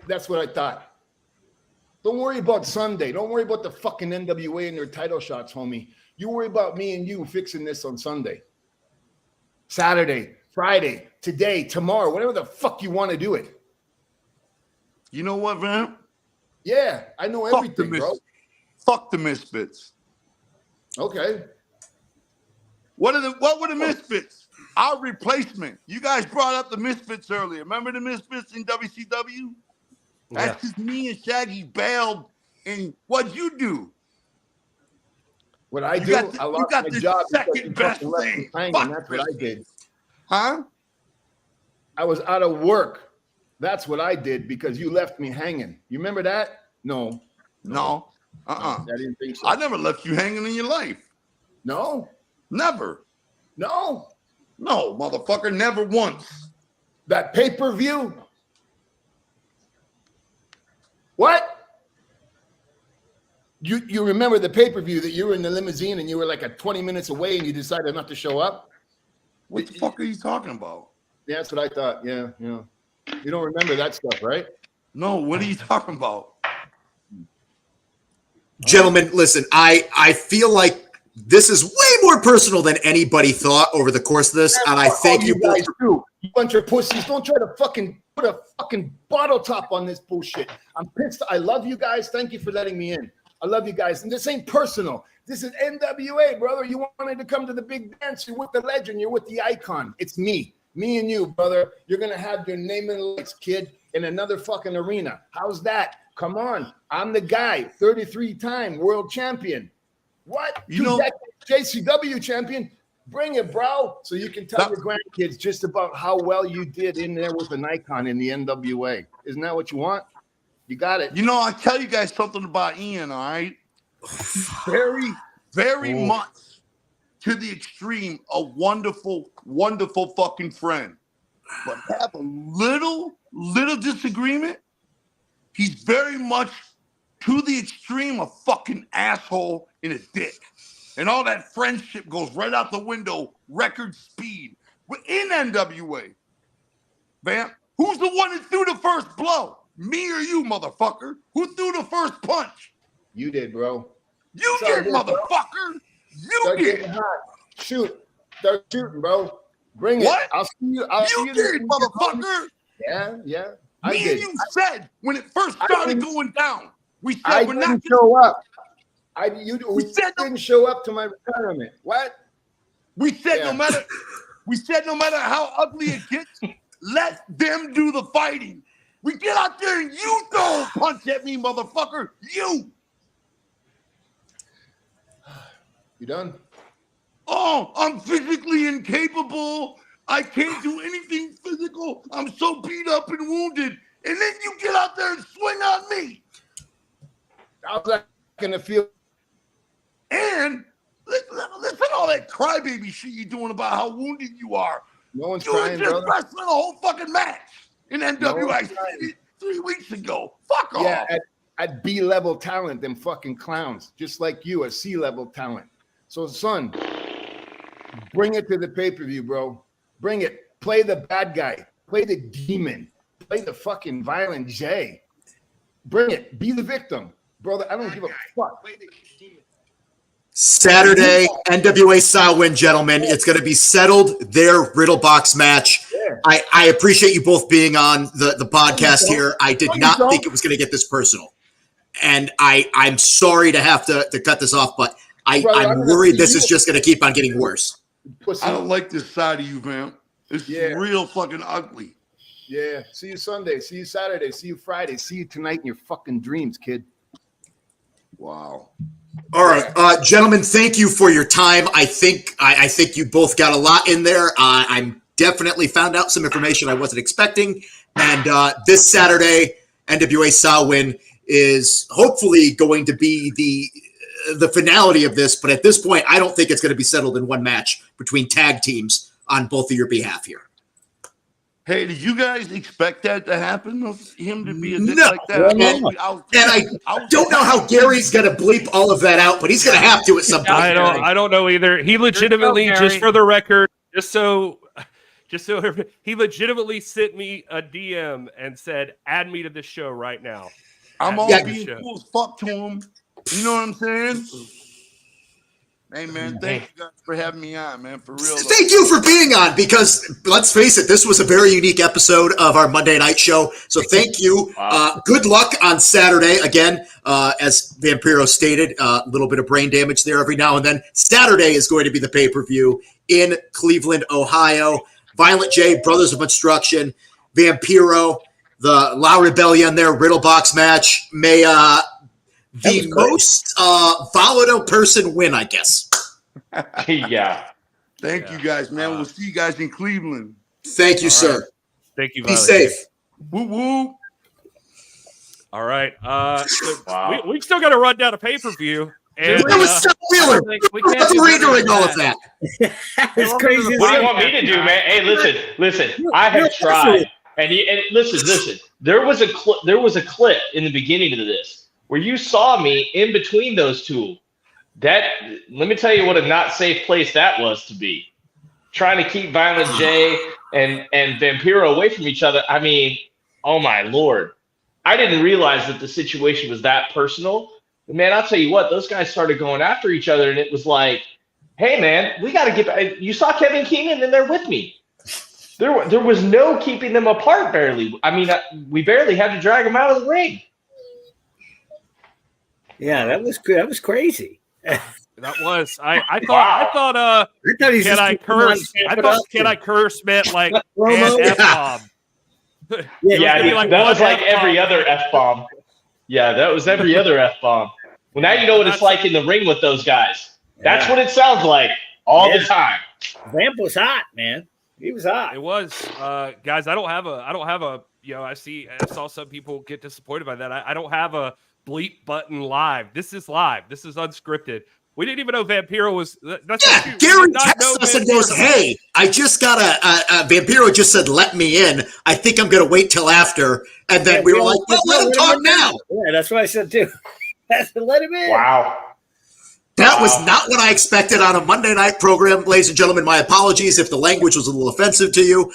That's what I thought. Don't worry about Sunday. Don't worry about the fucking NWA and their title shots, homie. You worry about me and you fixing this on Sunday. Saturday, Friday, today, tomorrow, whatever the fuck you want to do it. You know what, Vamp? Yeah, I know everything, bro. Fuck the Misfits. Okay. What were the Misfits? Our replacement. You guys brought up the Misfits earlier. Remember the Misfits in WCW? That's because me and Shaggy bailed. And what'd you do? What I do, I lost my job. Second best thing. That's what I did. Huh? I was out of work. That's what I did because you left me hanging. You remember that? No. I didn't think so. I never left you hanging in your life. No. Never. No, motherfucker, never once. That pay-per-view? What? You remember the pay-per-view that you were in the limousine and you were like 20 minutes away and you decided not to show up? What the fuck are you talking about? Yeah, that's what I thought. Yeah. You don't remember that stuff, right? No, what are you talking about? Gentlemen, listen, I feel like this is way more personal than anybody thought over the course of this, and I thank you guys do. You bunch of pussies. Don't try to fucking put a fucking bottle top on this bullshit. I'm pissed. I love you guys. Thank you for letting me in. I love you guys. And this ain't personal. This is NWA, brother. You wanted to come to the big dance. You're with the legend. You're with the icon. It's me. Me and you, brother. You're going to have your name in the lights, kid, in another fucking arena. How's that? Come on. I'm the guy. 33-time world champion. What? You know, JCW champion. Bring it, bro. So you can tell your grandkids just about how well you did in there with an icon in the NWA. Isn't that what you want? You got it. You know, I tell you guys something about Ian, all right? Very, very much to the extreme, a wonderful, wonderful fucking friend. But have a little disagreement. He's very much to the extreme a fucking asshole in a dick. And all that friendship goes right out the window, record speed. We're in NWA. Vamp, who's the one that threw the first blow? Me or you, motherfucker? Who threw the first punch? You did, bro. You did, motherfucker. You did. Shoot. Start shooting, bro. Bring it. What? I'll see you. You did, motherfucker. Yeah. Me and you said when it first started going down, we said we're not going to show up. We didn't show up to my retirement. What? We said no matter how ugly it gets, let them do the fighting. We get out there and you throw a punch at me, motherfucker. You done? Oh, I'm physically incapable. I can't do anything physical. I'm so beat up and wounded. And then you get out there and swing on me. How's that gonna feel? And listen to all that crybaby shit you're doing about how wounded you are. No one's you crying, just brother. wrestling a whole fucking match in NWA. I said it 3 weeks ago. Fuck off. Yeah, at B-level talent, them fucking clowns, just like you, a C-level talent. So, son, bring it to the pay-per-view, bro. Bring it. Play the bad guy. Play the demon. Play the fucking violent J. Bring it. Be the victim. Brother, I don't give a fuck. Saturday, NWA SAMHAIN, gentlemen. It's going to be settled there, Riddlebox match. Yeah. I appreciate you both being on the podcast here. I did not think it was going to get this personal. And I'm sorry to have to cut this off, but I'm worried this is just going to keep on getting worse. I don't like this side of you, man. It's real fucking ugly. Yeah. See you Sunday. See you Saturday. See you Friday. See you tonight in your fucking dreams, kid. Wow. All right, gentlemen, thank you for your time. I think you both got a lot in there. I'm definitely found out some information I wasn't expecting. And this Saturday, NWA SAMHAIN is hopefully going to be the finality of this. But at this point, I don't think it's going to be settled in one match between tag teams on both of your behalf here. Hey, did you guys expect that to happen? Of him to be a dick like that? And I don't know how Gary's going to bleep all of that out, but he's going to have to at some point. I don't know either. He legitimately, just for the record, just so he legitimately sent me a DM and said, "Add me to this show right now." I'm all being cool as fuck to him. You know what I'm saying? Hey, man, thank you guys for having me on, man, for real. Thank you for being on, because let's face it, this was a very unique episode of our Monday night show. So thank you. Good luck on Saturday. Again, as Vampiro stated, a little bit of brain damage there every now and then. Saturday is going to be the pay-per-view in Cleveland, Ohio. Violent J, Brothers of Funstruction, Vampiro, the La Rebellion there, Riddlebox match. May the most volatile person win, I guess. Yeah. Thank you guys, man. We'll see you guys in Cleveland. Thank you, sir. Right. Thank you. Be safe. Woo woo. All right. So we still got to run down a pay-per-view. And, that was so Wheeler. We can't be redoing all of that. It's crazy. What do you want me to do, man? Hey, listen. I have tried. And listen. There was a clip in the beginning of this where you saw me in between those two. Let me tell you what a not safe place that was to be. Trying to keep Violent J and Vampiro away from each other. I mean, oh my Lord. I didn't realize that the situation was that personal. Man, I'll tell you what, those guys started going after each other, and it was like, hey, man, we got to get back. You saw Kevin Keenan in there with me. There was no keeping them apart barely. I mean, we barely had to drag them out of the ring. Yeah, that was good. That was crazy. That was. I thought. Can I curse? I thought can I curse meant like an F-bomb. Yeah, that was like every other F-bomb. Yeah, that was every other F-bomb. Well, now you know what it's like in the ring with those guys. That's what it sounds like all the time. Vamp was hot, man. He was hot. It was, guys. I don't have a. I saw some people get disappointed by that. I don't have a bleep button live. This is live. This is unscripted. We didn't even know Vampiro was. Gary texts us and goes, "Hey, I just got Vampiro just said let me in. I think I'm going to wait till after." And then we were like, "Well, let him talk now." Yeah, that's what I said too. Let him in. Wow. That was not what I expected on a Monday night program, ladies and gentlemen. My apologies if the language was a little offensive to you.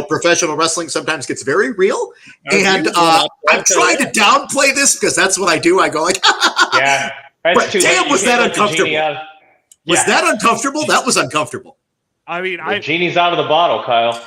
Professional wrestling sometimes gets very real, and I'm trying to downplay this because that's what I do. I go like, yeah. But damn, was that uncomfortable? Was that uncomfortable? That was uncomfortable. I mean, the genie's out of the bottle, Kyle.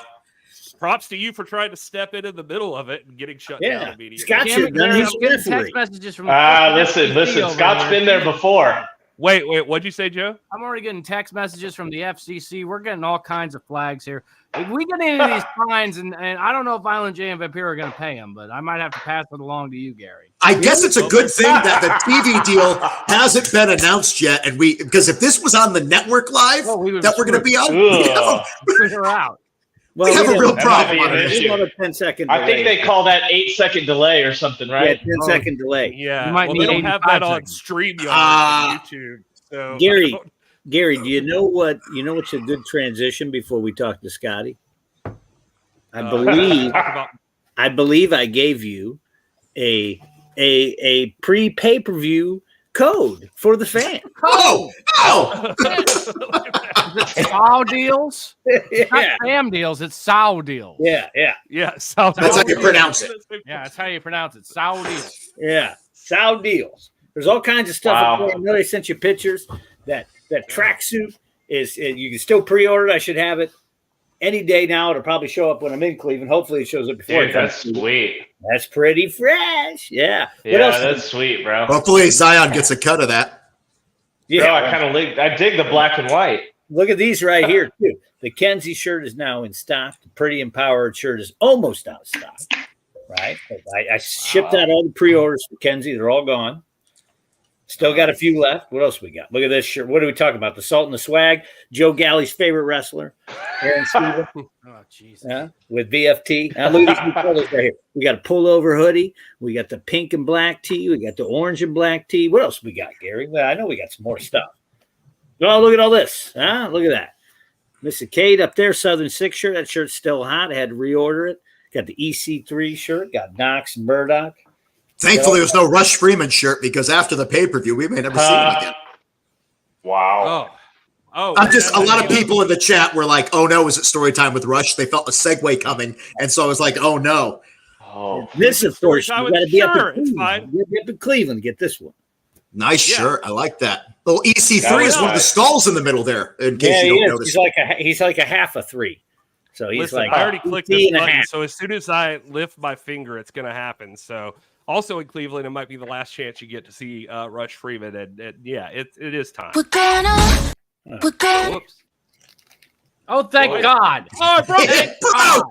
Props to you for trying to step in the middle of it and getting shut down immediately. Scott should text messages from listen. Scott's been there before. Wait. What'd you say, Joe? I'm already getting text messages from the FCC. We're getting all kinds of flags here. If we get into these fines, and I don't know if Violent J and Vampiro are going to pay them, but I might have to pass it along to you, Gary. I guess it's a good thing that the TV deal hasn't been announced yet, and because if this was on the network live, that we're going to be on, we're out. Well, we have a real problem. Another 10-second delay. I think they call that 8-second delay or something, right? Yeah, 10-second delay. Yeah, they don't have that on StreamYard on YouTube. So Gary, do you know what's a good transition before we talk to Scotty? I believe I gave you a pre-pay-per-view code for the fan. Oh! Sow deals? Yeah. Not Sam deals, it's sow deals. Yeah. That's how you pronounce it. Yeah, that's how you pronounce it. Sow deals. Yeah, sow deals. There's all kinds of stuff. Wow. I know they sent you pictures. That tracksuit is you can still pre-order it. I should have it any day now. It'll probably show up when I'm in Cleveland. Hopefully it shows up before. Dude, that's sweet. That's pretty fresh. Yeah. Yeah, that's sweet, bro. Hopefully Zion gets a cut of that. Yeah, bro, I dig the black and white. Look at these right here too. The Kenzie shirt is now in stock. The Pretty Empowered shirt is almost out of stock. Right. I shipped out all the pre-orders for Kenzie. They're all gone. Still got a few left. What else we got? Look at this shirt. What are we talking about? The Salt and the Swag. Joe Galley's favorite wrestler, Aaron Stevens. Oh, Jesus. With VFT. Now look at these colors right here. We got a pullover hoodie. We got the pink and black tee. We got the orange and black tee. What else we got, Gary? Well, I know we got some more stuff. Oh, look at all this. Look at that. Mr. Cade up there, Southern Six shirt. That shirt's still hot. I had to reorder it. Got the EC3 shirt. Got Knox and Murdoch. Thankfully, there's no Rush Freeman shirt because after the pay-per-view, we may never see him again. Wow. Oh, a lot of people in the chat were like, "Oh no, is it story time with Rush?" They felt a segue coming, and so I was like, "Oh no." Oh, this is story time. You got to be up in Cleveland to get this one. Nice shirt. I like that. Little EC3 is one of the skulls in the middle there. In case you don't notice, he's like a half a 3. So he's I already clicked this button. So as soon as I lift my finger, it's going to happen. So. Also in Cleveland, it might be the last chance you get to see Rush Freeman, and yeah, it is time. Whoops. Oh, thank God! Oh, bro! Yeah!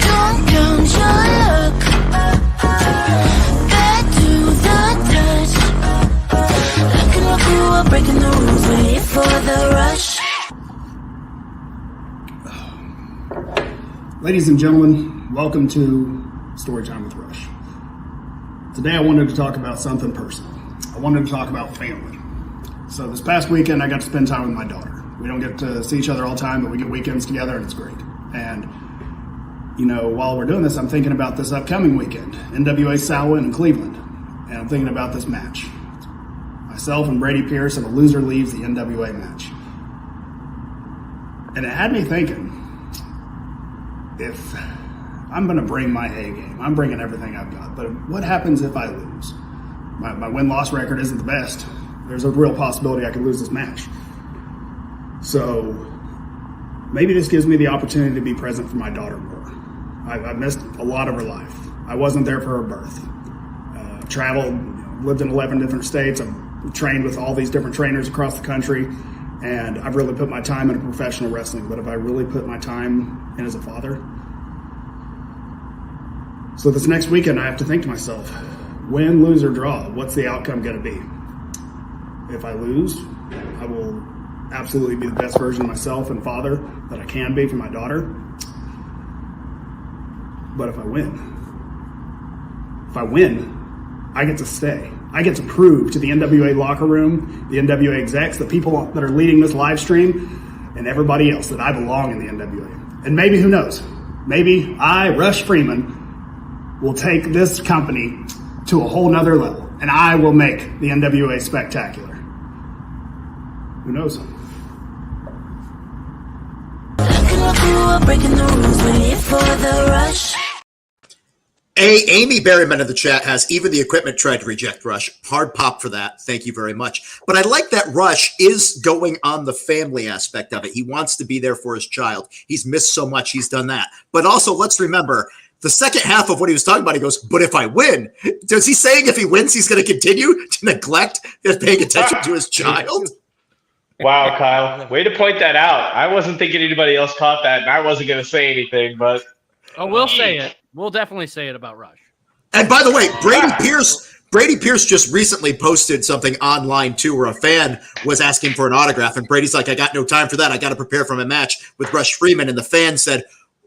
Don't count your luck. Back to the touch. Like an aqua, breaking the rules, wait for the rush. Ladies and gentlemen, welcome to Storytime with Rush. Today I wanted to talk about something personal. I wanted to talk about family. So this past weekend I got to spend time with my daughter. We don't get to see each other all the time, but we get weekends together and it's great. And, while we're doing this, I'm thinking about this upcoming weekend, NWA SAMHAIN in Cleveland. And I'm thinking about this match. Myself and Brady Pierce have a loser leaves the NWA match. And it had me thinking, if I'm going to bring my A game, I'm bringing everything I've got. But what happens if I lose? My win-loss record isn't the best. There's a real possibility I could lose this match. So maybe this gives me the opportunity to be present for my daughter more. I missed a lot of her life. I wasn't there for her birth. Traveled, lived in 11 different states. I've trained with all these different trainers across the country, and I've really put my time into professional wrestling. But if I really put my time in as a father, so this next weekend I have to think to myself, win, lose, or draw, what's the outcome going to be? If I lose, I will absolutely be the best version of myself and father that I can be for my daughter. But if I win, I get to stay. I get to prove to the NWA locker room, the NWA execs, the people that are leading this live stream, and everybody else that I belong in the NWA. And maybe, who knows, maybe I, Rush Freeman, will take this company to a whole nother level, and I will make the NWA spectacular. Who knows? Breaking the rules, wait for the rush. Amy Berryman in the chat has even the equipment tried to reject Rush. Hard pop for that. Thank you very much. But I like that Rush is going on the family aspect of it. He wants to be there for his child. He's missed so much. He's done that. But also, let's remember, the second half of what he was talking about, he goes, but if I win, does he saying if he wins, he's going to continue to neglect paying attention to his child? Wow, Kyle. Way to point that out. I wasn't thinking anybody else caught that, and I wasn't going to say anything, but... Oh, we'll say it. We'll definitely say it about Rush. And by the way, Brady Pierce just recently posted something online too, where a fan was asking for an autograph, and Brady's like, I got no time for that. I got to prepare for my match with Rush Freeman. And the fan said,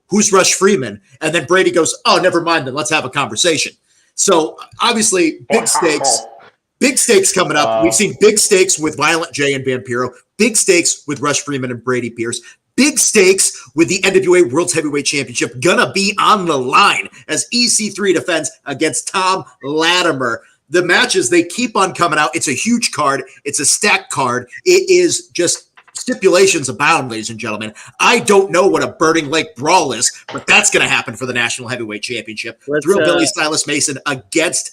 who's Rush Freeman? And then Brady goes, oh, never mind then. Let's have a conversation. So obviously big stakes coming up. We've seen big stakes with Violent J and Vampiro, big stakes with Rush Freeman and Brady Pierce. Big stakes with the NWA World Heavyweight Championship gonna be on the line as EC3 defends against Tom Latimer. The matches, they keep on coming out. It's a huge card. It's a stacked card. It is just stipulations abound, ladies and gentlemen. I don't know what a Burning Lake Brawl is, but that's going to happen for the National Heavyweight Championship. Thrill Billy Silas Mason against,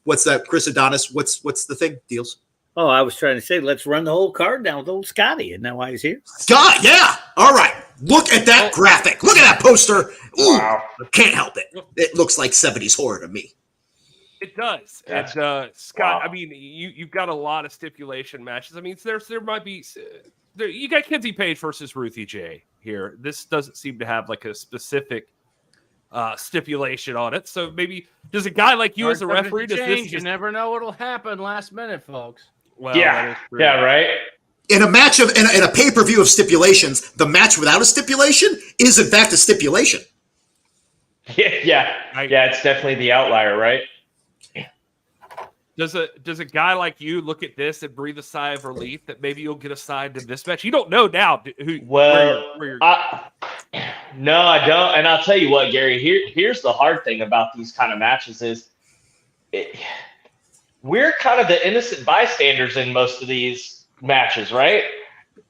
what's that, Chris Adonis? What's the thing, Deals? Oh, I was trying to say, let's run the whole card down with old Scotty, and now why he's here. Scott, yeah. All right. Look at that graphic. Look at that poster. Ooh, wow. Can't help it. It looks like 70s horror to me. It does. And Scott, wow. I mean, you've got a lot of stipulation matches. I mean, there might be you got Kenzie Page versus Ruthie J here. This doesn't seem to have like a specific stipulation on it. So maybe does a guy like you as a referee you never know what'll happen last minute, folks. Well, yeah, right. In a match in a pay-per-view of stipulations, the match without a stipulation is in fact a stipulation. Yeah, it's definitely the outlier, right? Does a guy like you look at this and breathe a sigh of relief that maybe you'll get assigned to this match? You don't know now where you're no, I don't. And I'll tell you what, Gary, here's the hard thing about these kind of matches is we're kind of the innocent bystanders in most of these matches, right?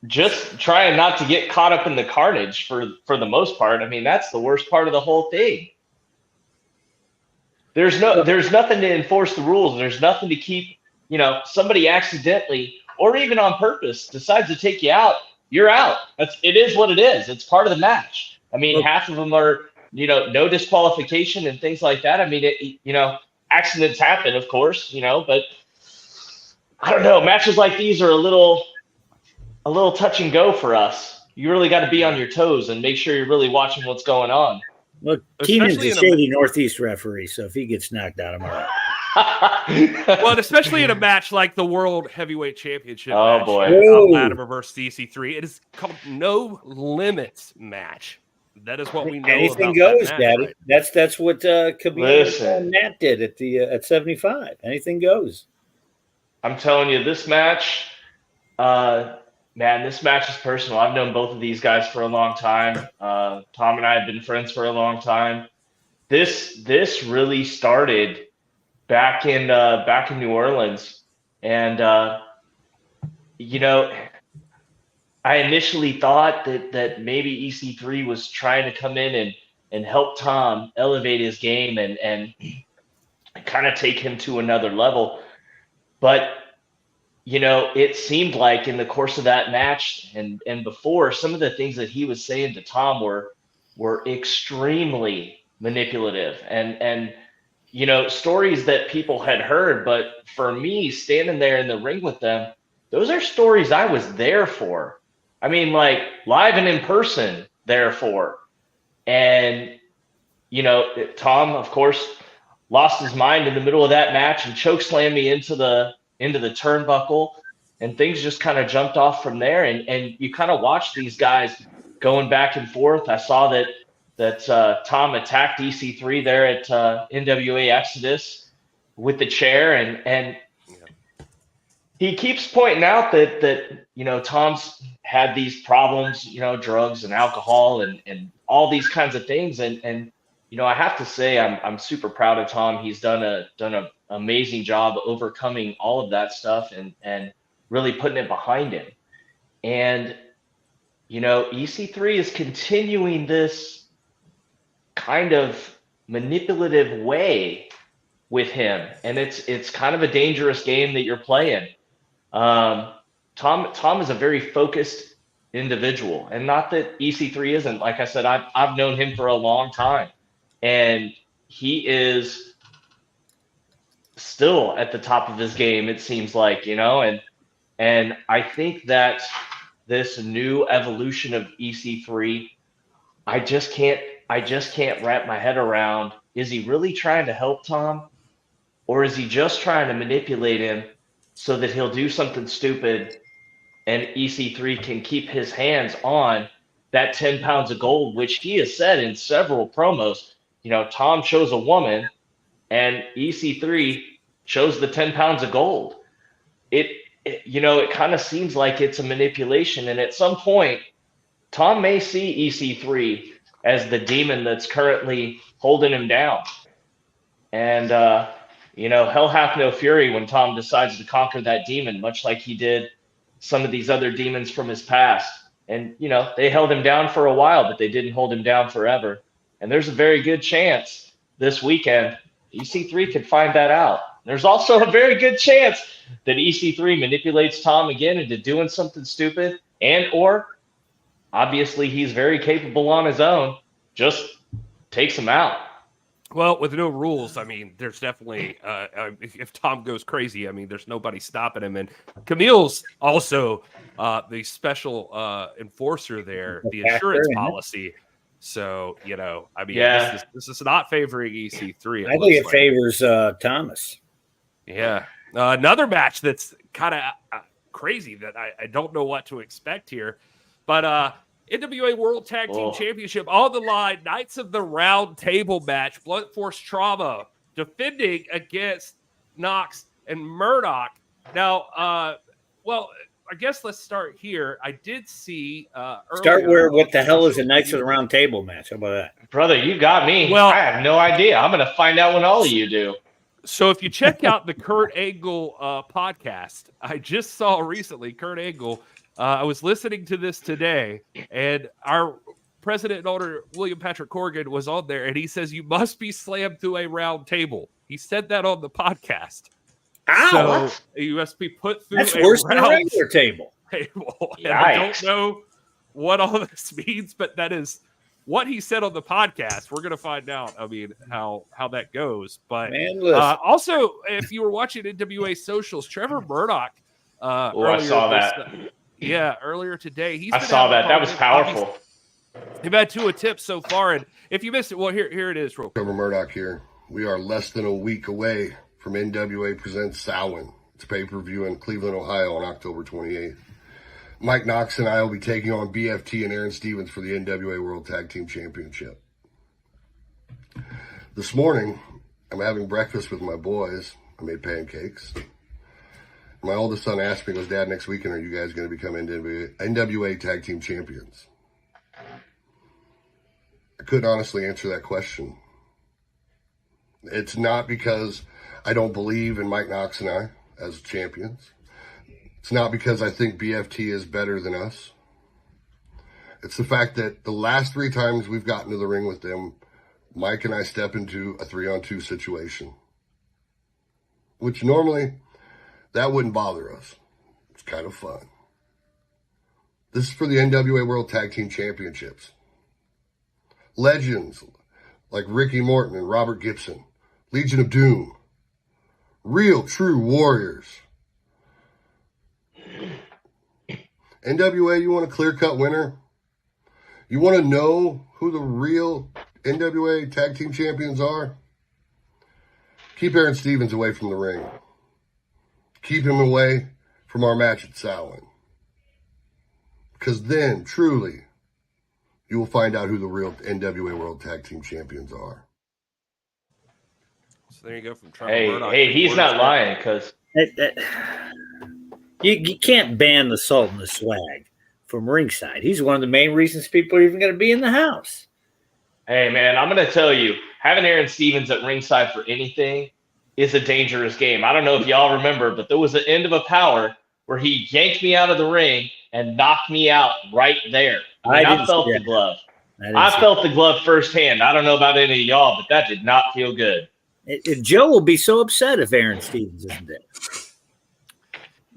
Just trying not to get caught up in the carnage for the most part. I mean, that's the worst part of the whole thing. There's nothing to enforce the rules. There's nothing to keep, somebody accidentally or even on purpose decides to take you out. You're out. It is what it is. It's part of the match. I mean, half of them are, no disqualification and things like that. I mean, accidents happen, of course, but I don't know. Matches like these are a little touch and go for us. You really got to be on your toes and make sure you're really watching what's going on. Look, Keenan's a shady Northeast referee, so if he gets knocked out, I'm all right. Well, especially in a match like the World Heavyweight Championship match, Latimer versus EC3, it is called No Limits match. That is what we know. Anything about goes, that match, Daddy. right? That's what Khabib and Nat did at 75. Anything goes. I'm telling you, this match, man, this match is personal. I've known both of these guys for a long time. Tom and I have been friends for a long time. This really started back in New Orleans, and I initially thought that maybe EC3 was trying to come in and help Tom elevate his game and kind of take him to another level, but it seemed like in the course of that match and before, some of the things that he was saying to Tom were extremely manipulative and you know, stories that people had heard, but for me, standing there in the ring with them, those are stories I was there for. I mean, like live and in person there for. And, you know, Tom, of course, lost his mind in the middle of that match and chokeslammed me into the turnbuckle, and things just kind of jumped off from there. And you kind of watch these guys going back and forth. I saw that Tom attacked EC3 there at NWA Exodus with the chair, and he keeps pointing out that you know, Tom's had these problems, you know, drugs and alcohol and all these kinds of things, and you know, I have to say I'm super proud of Tom. He's done an amazing job overcoming all of that stuff and really putting it behind him. And you know, EC3 is continuing this kind of manipulative way with him, and it's kind of a dangerous game that you're playing. Tom is a very focused individual, and not that EC3 isn't. Like I said, I've known him for a long time, and he is still at the top of his game, it seems like, you know, and I think that this new evolution of EC3, I just can't wrap my head around. Is he really trying to help Tom, or is he just trying to manipulate him so that he'll do something stupid and EC3 can keep his hands on that 10 pounds of gold, which he has said in several promos. You know, Tom chose a woman and EC3 chose the 10 pounds of gold. You know, it kind of seems like it's a manipulation. And at some point, Tom may see EC3 as the demon that's currently holding him down. And, you know, hell hath no fury when Tom decides to conquer that demon, much like he did some of these other demons from his past. And, you know, they held him down for a while, but they didn't hold him down forever. And there's a very good chance this weekend EC3 could find that out. There's also a very good chance that EC3 manipulates Tom again into doing something stupid, and or obviously he's very capable on his own, just takes him out. Well, with no rules, I mean, there's definitely, if Tom goes crazy, I mean, there's nobody stopping him. And Camille's also the special enforcer there, the insurance policy. So, you know, I mean, this is not favoring EC3. I think it favors Thomas. Yeah. Another match that's kind of crazy that I don't know what to expect here. But NWA World Tag Team Championship on the line, Knights of the Round Table match, Blunt Force Trauma defending against Knox and Murdoch. Now, well, I guess let's start here. I did see start where what the hell is a Knights of the Round Table match? How about that? Brother, you got me. Well, I have no idea. I'm going to find out when all of you do. So if you check out the Kurt Angle podcast, I just saw recently Kurt Angle. I was listening to this today, and our president and owner, William Patrick Corrigan, was on there, and he says you must be slammed through a round table. He said that on the podcast. Ow, so you must be put through That's a worse than a round regular table. And I don't know what all this means, but that is what he said on the podcast. We're going to find out, I mean, how that goes. But also, if you were watching NWA Socials, Trevor Murdoch. I saw that. Earlier today. I saw that. That was powerful. They've had 2 attempts so far, and if you missed it, well, here it is. Real quick. Trevor Murdoch here. We are less than a week away from NWA Presents Samhain. It's pay-per-view in Cleveland, Ohio on October 28th. Mike Knox and I will be taking on BFT and Aaron Stevens for the NWA World Tag Team Championship. This morning, I'm having breakfast with my boys. I made pancakes. My oldest son asked me, goes, Dad, next weekend, are you guys going to become NWA Tag Team Champions? I couldn't honestly answer that question. It's not because I don't believe in Mike Knox and I as champions. It's not because I think BFT is better than us. It's the fact that the last 3 times we've gotten to the ring with them, Mike and I step into a 3-on-2 situation, which normally that wouldn't bother us. It's kind of fun. This is for the NWA World Tag Team Championships. Legends like Ricky Morton and Robert Gibson, Legion of Doom, real true warriors. NWA, you want a clear-cut winner? You want to know who the real NWA tag team champions are? Keep Aaron Stevens away from the ring. Keep him away from our match at Samhain. Because then, truly, you will find out who the real NWA World Tag Team Champions are. So there you go from Trevor Murdoch. Hey, he's not lying, because you can't ban the Salt and the Swag from ringside. He's one of the main reasons people are even going to be in the house. Hey, man, I'm going to tell you, having Aaron Stevens at ringside for anything is a dangerous game. I don't know if y'all remember, but there was an end of a power where he yanked me out of the ring and knocked me out right there. I felt the glove. I felt the glove firsthand. I don't know about any of y'all, but that did not feel good. Joe will be so upset if Aaron Stevens isn't there.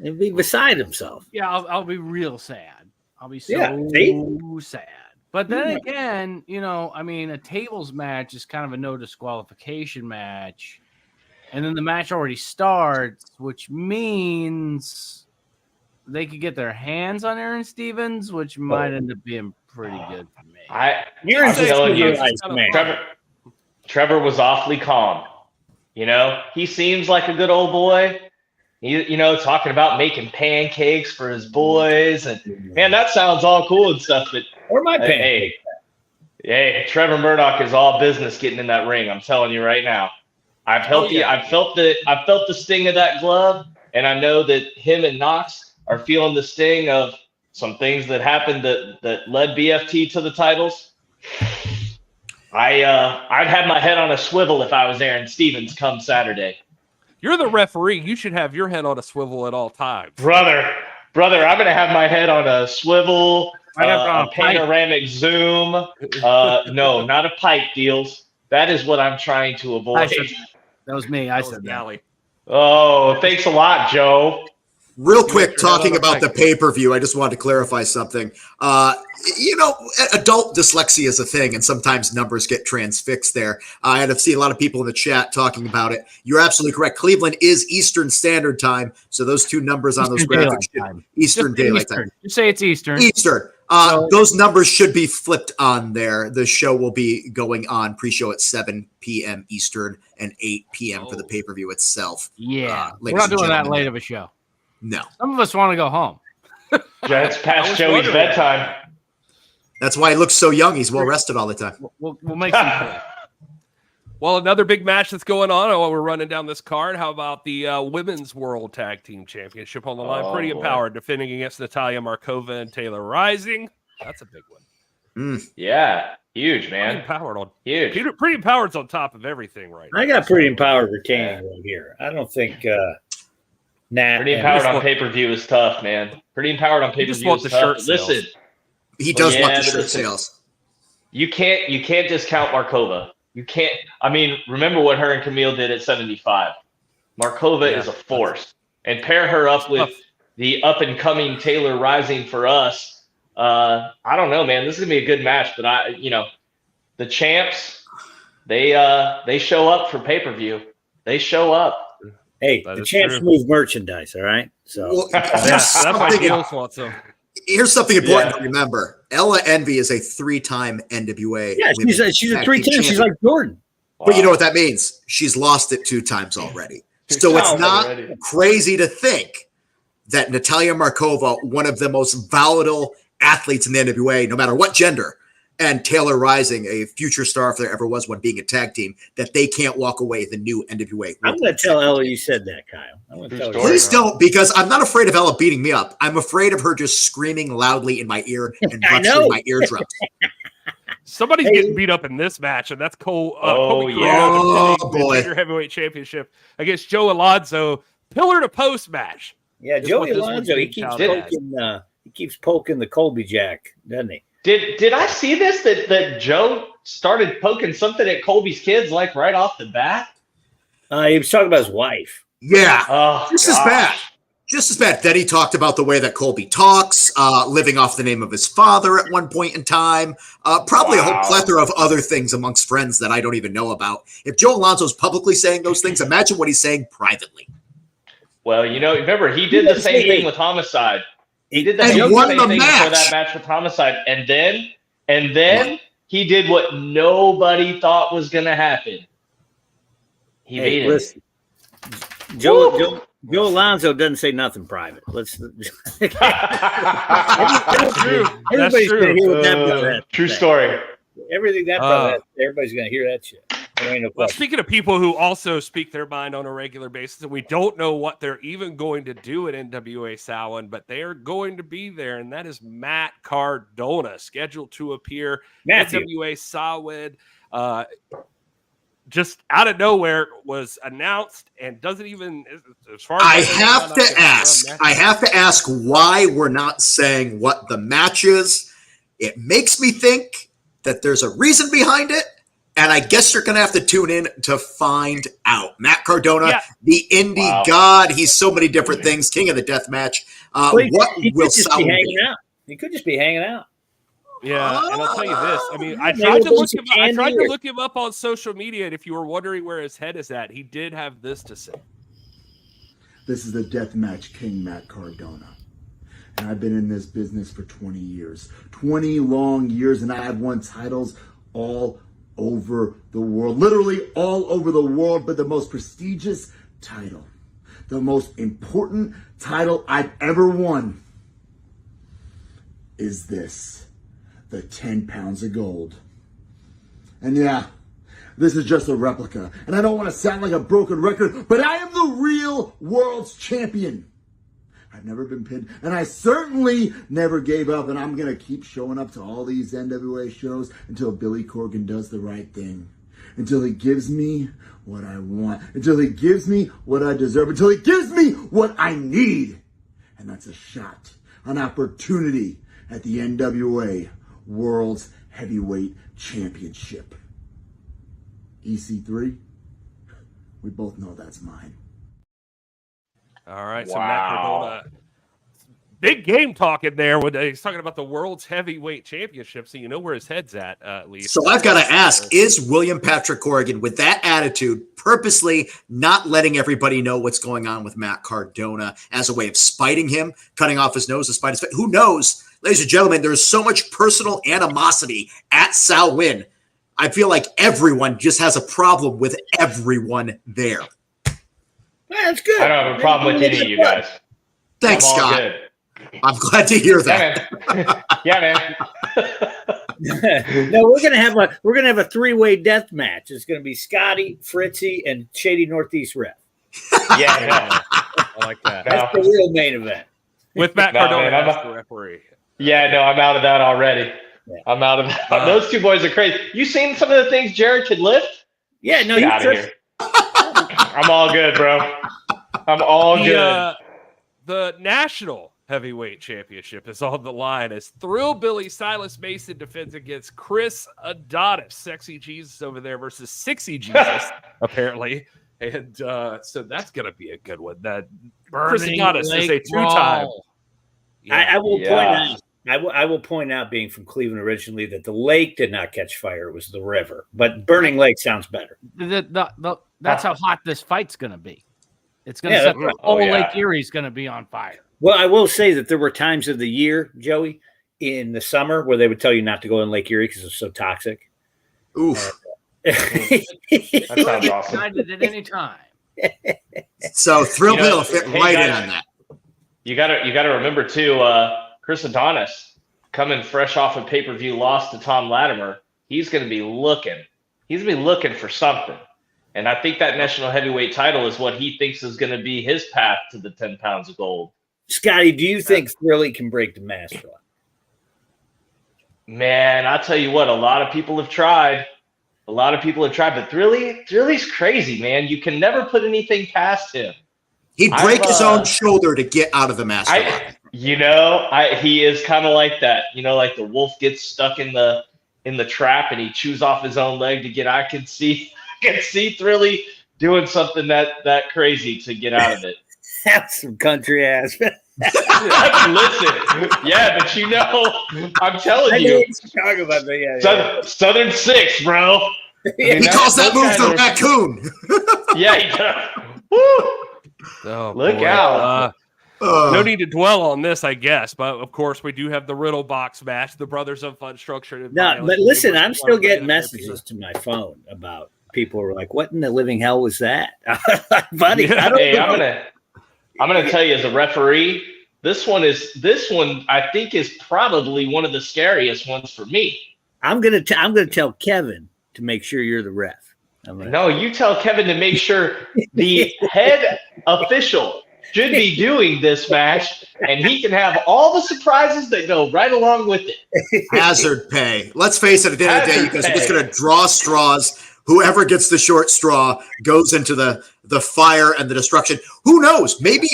He'll be beside himself. Yeah, I'll be real sad. I'll be so sad. But then again, you know, I mean, a tables match is kind of a no disqualification match. And then the match already starts, which means they could get their hands on Aaron Stevens, which might end up being pretty good for me. I'm telling you, Trevor was awfully calm. You know, he seems like a good old boy. You know, talking about making pancakes for his boys, and man, that sounds all cool and stuff. But hey, Trevor Murdoch is all business getting in that ring. I'm telling you right now. I've felt the sting of that glove, and I know that him and Knox are feeling the sting of some things that happened that led BFT to the titles. I'd have my head on a swivel if I was Aaron Stevens come Saturday. You're the referee. You should have your head on a swivel at all times. Brother, I'm going to have my head on a swivel, a panoramic zoom. No, not a pipe, Deals. That is what I'm trying to avoid. That was me. I said that. Oh, thanks a lot, Joe. Real quick, talking about the pay-per-view, I just wanted to clarify something. You know, adult dyslexia is a thing, and sometimes numbers get transfixed there. I had to see a lot of people in the chat talking about it. You're absolutely correct. Cleveland is Eastern Standard Time, so those two numbers on those graphics, Eastern Daylight Time. Just say it's Eastern. Eastern. Those numbers should be flipped on there. The show will be going on pre-show at 7 p.m. Eastern and 8 p.m. for the pay-per-view itself. Yeah, we're not doing that late of a show. No. Some of us want to go home. Yeah, it's past Joey's bedtime. That's why he looks so young. He's well rested all the time. We'll make some. Well, another big match that's going on while we're running down this card. How about the Women's World Tag Team Championship on the line? Pretty Empowered defending against Natalia Markova and Taylor Rising. That's a big one. Yeah, huge, man. Huge. Pretty Empowered's on top of everything right now. I got Pretty Empowered retaining right here. I don't think Pretty Empowered on pay-per-view is tough, man. Pretty Empowered on pay-per-view is tough. Listen. He does want the shirt sales. You can't discount Markova. You can't. I mean, remember what her and Camille did at 75. Markova is a force, and pair her up with the up-and-coming Taylor Rising for us. I don't know, man. This is gonna be a good match, but the champs, they show up for pay-per-view. They show up. Hey, the champs move merchandise, all right? So that's why Deals wants them. Here's something important to remember. Ella Envy is a 3-time NWA. Yeah, she's a 3-time. She's like Jordan. But you know what that means? She's lost it 2 times already. So it's not crazy to think that Natalia Markova, one of the most volatile athletes in the NWA, no matter what gender, and Taylor Rising, a future star if there ever was one, being a tag team, that they can't walk away the new NWA. I'm going to tell Ella you said that, Kyle. Please don't, because I'm not afraid of Ella beating me up. I'm afraid of her just screaming loudly in my ear and rupturing my eardrums. Somebody's getting beat up in this match, and that's Cole. Boy, Junior Heavyweight Championship against Joe Alonzo, pillar to post match. Yeah, Joey Alonzo, he keeps poking the Colby Jack, doesn't he? Did I see this that Joe started poking something at Colby's kids like right off the bat? He was talking about his wife. Yeah, this is bad. Just as bad. Then he talked about the way that Colby talks, living off the name of his father at one point in time. Probably a whole plethora of other things amongst friends that I don't even know about. If Joe Alonzo's publicly saying those things, imagine what he's saying privately. Well, you know, remember, he did the same thing with Homicide. He did the And same won thing the before match. that match with Homicide. And then he did what nobody thought was going to happen. He beat it. Listen, Joe Alonzo doesn't say nothing private. Let's. That's true. Everybody's going to hear what that brother has to True say. story. Everything that brother has, everybody's going to hear that shit. There ain't no Well, question. speaking of people who also speak their mind on a regular basis, and we don't know what they're even going to do at NWA Samhain, but they are going to be there, and that is Matt Cardona, scheduled to appear at NWA Samhain. Just out of nowhere was announced and doesn't even, as far as I have to ask why we're not saying what the match is. It makes me think that there's a reason behind it, and I guess you're going to have to tune in to find out. Matt Cardona, the indie god, he's so many different things, king of the death match. What will Samhain be? He could just be hanging out. Yeah, and I'll tell you this. I mean, I tried to look him up on social media, and if you were wondering where his head is at, he did have this to say. This is the Deathmatch King, Matt Cardona. And I've been in this business for 20 years. 20 long years, and I have won titles all over the world. Literally all over the world, but the most prestigious title, the most important title I've ever won is this. The 10 pounds of gold. And yeah, this is just a replica. And I don't want to sound like a broken record, but I am the real world's champion. I've never been pinned, and I certainly never gave up, and I'm going to keep showing up to all these NWA shows until Billy Corgan does the right thing. Until he gives me what I want. Until he gives me what I deserve. Until he gives me what I need. And that's a shot, an opportunity at the NWA World's Heavyweight Championship. EC3, we both know that's mine. All right, so Matt Cardona, big game talking there when he's talking about the World's Heavyweight Championship, so you know where his head's at least. So I've got to ask, is William Patrick Corrigan, with that attitude, purposely not letting everybody know what's going on with Matt Cardona as a way of spiting him, cutting off his nose to spite his face? Who knows? Ladies and gentlemen, there's so much personal animosity at Samhain. I feel like everyone just has a problem with everyone there. That's good. I don't have a problem with any of you guys. Thanks, Scott. Good. I'm glad to hear that. Yeah, man. No, we're gonna have a three-way death match. It's gonna be Scotty, Fritzy, and Shady Northeast Rep. Yeah. I like that. That's the real main event. With Matt Cardona as the referee. Yeah, no, I'm out of that already. Yeah. I'm out of that. Those two boys are crazy. You seen some of the things Jared could lift? Yeah, no, get out of here. I'm all good, bro. I'm all good. The National Heavyweight Championship is on the line as Thrillbilly Silas Mason defends against Chris Adonis, Sexy Jesus over there versus Sixy Jesus, apparently. And so that's going to be a good one. That Chris Adonis is a two-time. I will point out. I will point out, being from Cleveland originally, that the lake did not catch fire; it was the river. But Burning Lake sounds better. That's how hot this fight's going to be. It's going to set the whole Lake Erie's going to be on fire. Well, I will say that there were times of the year, Joey, in the summer where they would tell you not to go in Lake Erie because it's so toxic. Oof. That sounds awesome. At any time. So Thrillbill fit right in on that. You gotta remember too, Chris Adonis coming fresh off a pay-per-view loss to Tom Latimer. He's gonna be looking. He's gonna be looking for something. And I think that national heavyweight title is what he thinks is gonna be his path to the 10 pounds of gold. Scotty, do you think Thrilly can break the mask? Man, I'll tell you what, a lot of people have tried. But Thrilly's crazy, man. You can never put anything past him. He'd break his own shoulder to get out of the mask. He is kind of like that. You know, like the wolf gets stuck in the trap and he chews off his own leg to get. I can see Thrilly doing something that crazy to get out of it. That's some country ass. Listen, yeah, but you know, I'm telling you, talking about the, Southern Six, bro. He calls that move the raccoon. Yeah, he does. Oh, Look boy. out. No need to dwell on this, I guess, but of course we do have the Riddlebox match, the Brothers of Funstruction. No, but listen, I'm still getting messages to my phone about people who are like, "What in the living hell was that, buddy?" I don't know. I'm gonna tell you as a referee, this one I think is probably one of the scariest ones for me. I'm gonna tell Kevin to make sure you're the ref. No, you tell Kevin to make sure the head official should be doing this match, and he can have all the surprises that go right along with it. Hazard pay. Let's face it, at the end of the day, you guys are just going to draw straws. Whoever gets the short straw goes into the fire and the destruction. Who knows? Maybe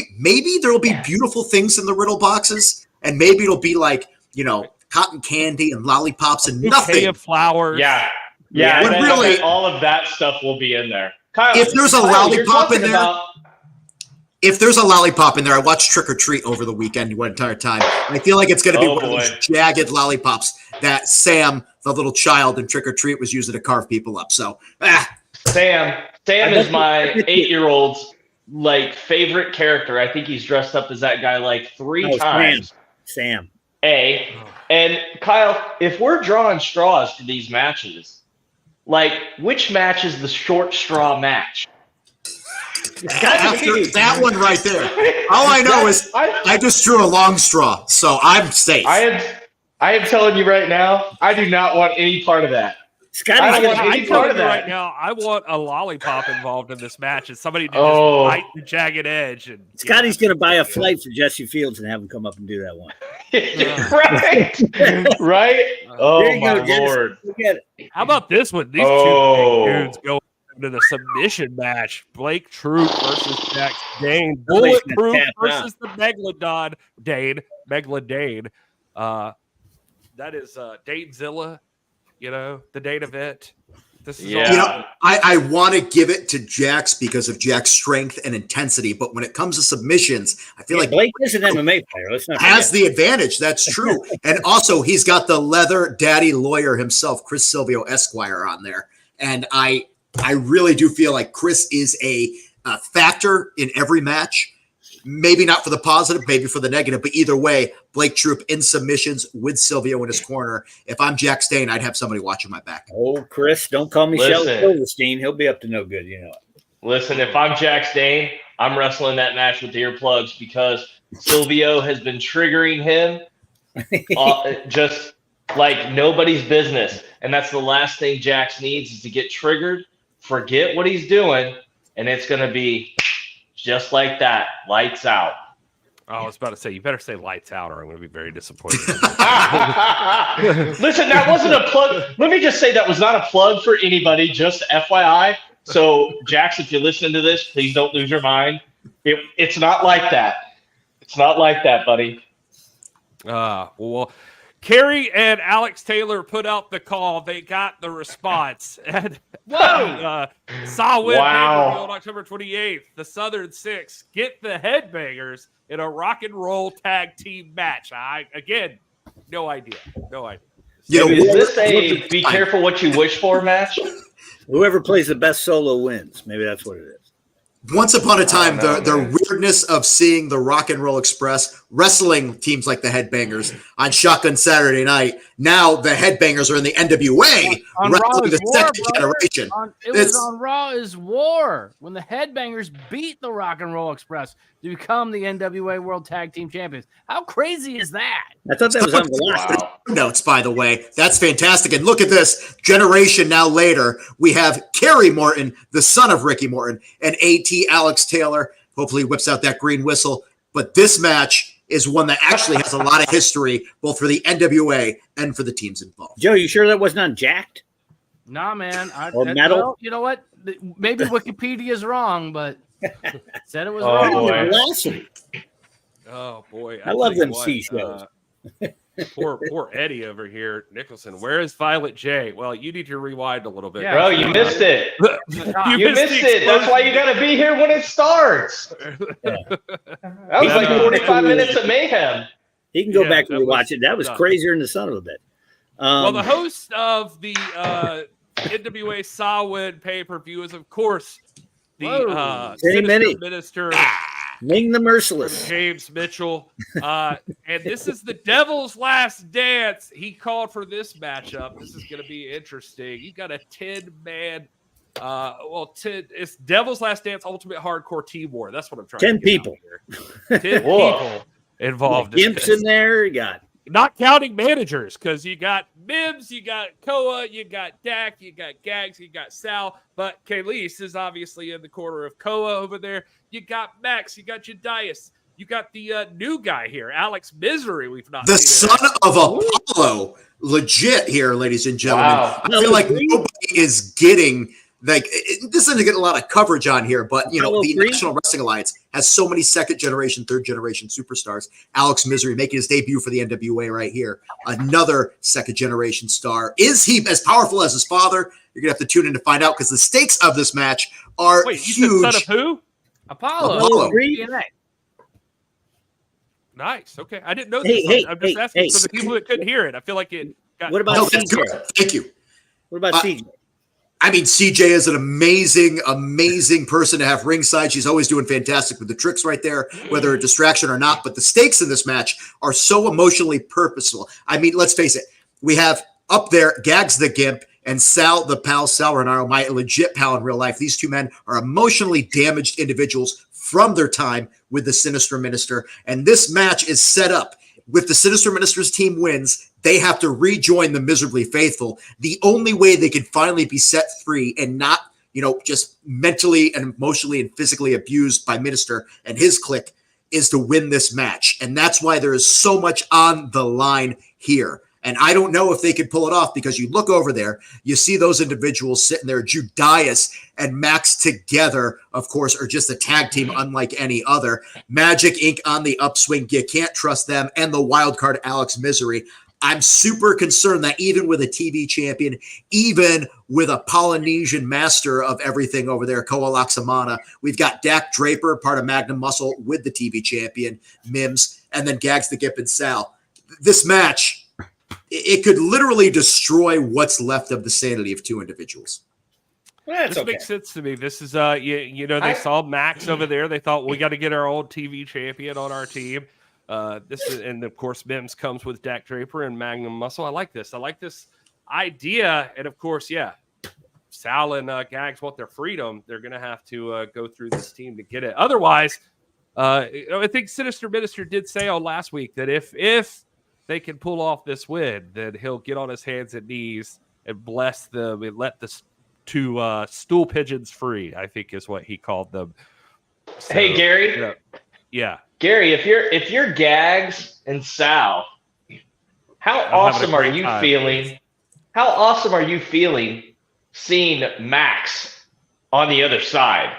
there will be beautiful things in the riddle boxes, and maybe it'll be like, cotton candy and lollipops and nothing. Of flowers. Yeah. When really, all of that stuff will be in there. Kyle, if there's a lollipop in there. If there's a lollipop in there, I watched Trick or Treat over the weekend one entire time. And I feel like it's going to be one of those jagged lollipops that Sam, the little child in Trick or Treat, was using to carve people up. So, Sam is my 8-year-old's favorite character. I think he's dressed up as that guy three times. Sam. And Kyle, if we're drawing straws for these matches, which match is the short straw match? After that one right there. All I know is I just drew a long straw, so I'm safe. I am telling you right now, I do not want any part of that. I want a lollipop involved in this match, and somebody to just bite the jagged edge. And Scotty's going to buy a flight for Jesse Fields and have him come up and do that one. Right? Oh my Lord! How about this one? These two dudes go to the submission match. Blake Troop versus Jack Dane. Bulletproof versus the Megalodon Dane. That is Danezilla, the Dane event. This is I want to give it to Jax because of Jack's strength and intensity, but when it comes to submissions, I feel like Blake is an MMA player. Let's not has the advantage. That's true. And also he's got the leather daddy lawyer himself, Chris Silvio Esquire, on there. And I really do feel like Chris is a factor in every match. Maybe not for the positive, maybe for the negative, but either way, Blake Troop in submissions with Silvio in his corner. If I'm Jack Stain, I'd have somebody watching my back. Oh, Chris, don't call me Shelly Silverstein. He'll be up to no good, Listen, if I'm Jack Stain, I'm wrestling that match with the earplugs because Silvio has been triggering him just like nobody's business. And that's the last thing Jax needs is to get triggered, forget what he's doing, and it's going to be just like that, lights out. Oh, I was about to say, you better say lights out or I'm going to be very disappointed. Listen, that wasn't a plug. Let me just say that was not a plug for anybody, just FYI. So, Jax, if you're listening to this, please don't lose your mind. It's not like that. It's not like that, buddy. Well, Kerry and Alex Taylor put out the call. They got the response. And saw win on October 28th. The Southern Six get the Headbangers in a rock and roll tag team match. Again, no idea. Is this a be careful what you wish for match? Whoever plays the best solo wins. Maybe that's what it is. Once upon a time, the weirdness of seeing the Rock and Roll Express wrestling teams like the Headbangers on Shotgun Saturday Night. Now the Headbangers are in the NWA wrestling the second generation. It was on Raw is War when the Headbangers beat the Rock and Roll Express to become the NWA World Tag Team Champions. How crazy is that? I thought that was on the last notes, by the way. That's fantastic. And look at this generation now later. We have Kerry Morton, the son of Ricky Morton, and AT Alex Taylor. Hopefully whips out that green whistle. But this match is one that actually has a lot of history, both for the NWA and for the teams involved. Joe, you sure that was not jacked? Nah, man. Metal? Well, you know what? Maybe Wikipedia is wrong, but said it was wrong. Boy. Oh, boy. I love them C shows. Poor Eddie over here, Nicholson. Where is Violet J? Well, you need to rewind a little bit. Yeah, bro, you missed it. you missed it. That's why you got to be here when it starts. That was like 45 minutes of mayhem. He can go back and watch it. That was crazier than the son of a bitch. Well, the host of the NWA SAMHAIN pay-per-view is, of course, the Sinister Minister, Ming the Merciless, James Mitchell. And this is the Devil's Last Dance. He called for this matchup. This is going to be interesting. You got a 10-man. It's Devil's Last Dance Ultimate Hardcore Team War. That's what I'm trying. 10 people. 10 people involved. Gimps in there. You got. Not counting managers, because you got Mims, you got Koa, you got Dak, you got Gags, you got Sal, but Kayleese is obviously in the corner of Koa over there. You got Max, you got Jedias, you got the new guy here, Alex Misery. We've not the seen son of Apollo, legit here, ladies and gentlemen. Wow. I feel like nobody is getting. Like, this isn't getting a lot of coverage on here, but, you know, the National Wrestling Alliance has so many second-generation, third-generation superstars. Alex Misery making his debut for the NWA right here. Another second-generation star. Is he as powerful as his father? You're going to have to tune in to find out, because the stakes of this match are huge. You said son of who? Apollo. Nice. Okay. I didn't know this. I'm just asking for the people that couldn't hear it. I feel like it got... What about CJ? Thank you. What about CJ? I mean, CJ is an amazing person to have ringside. She's always doing fantastic with the tricks right there, whether a distraction or not. But the stakes in this match are so emotionally purposeful. I mean, let's face it. We have up there Gags the Gimp and Sal the Pal, Sal Renaro, my legit pal in real life. These two men are emotionally damaged individuals from their time with the Sinister Minister. And this match is set up. If the Sinister Minister's team wins, they have to rejoin the Miserably Faithful. The only way they can finally be set free and not, you know, just mentally and emotionally and physically abused by Minister and his clique is to win this match. And that's why there is so much on the line here. And I don't know if they can pull it off, because you look over there, you see those individuals sitting there. Judias and Max together, of course, are just a tag team unlike any other. Magic Inc. on the upswing. You can't trust them. And the wild card, Alex Misery. I'm super concerned that even with a TV champion, even with a Polynesian master of everything over there, Koa Laksamana, we've got Dak Draper, part of Magnum Muscle, with the TV champion, Mims, and then Gags the Gimp and Sal. This match, it could literally destroy what's left of the sanity of two individuals. This makes sense to me. This is, you know, they saw Max over there. They thought, we got to get our old TV champion on our team. And of course, Mims comes with Dak Draper and Magnum Muscle. I like this. I like this idea. And of course, Sal and Gags want their freedom. They're going to have to go through this team to get it. Otherwise, I think Sinister Minister did say on last week that if they can pull off this win, then he'll get on his hands and knees and bless them and let the two stool pigeons free, I think is what he called them. So, hey, Gary. Yeah. Gary, if you're Gags and Sal, how awesome are you feeling? How awesome are you feeling seeing Max on the other side?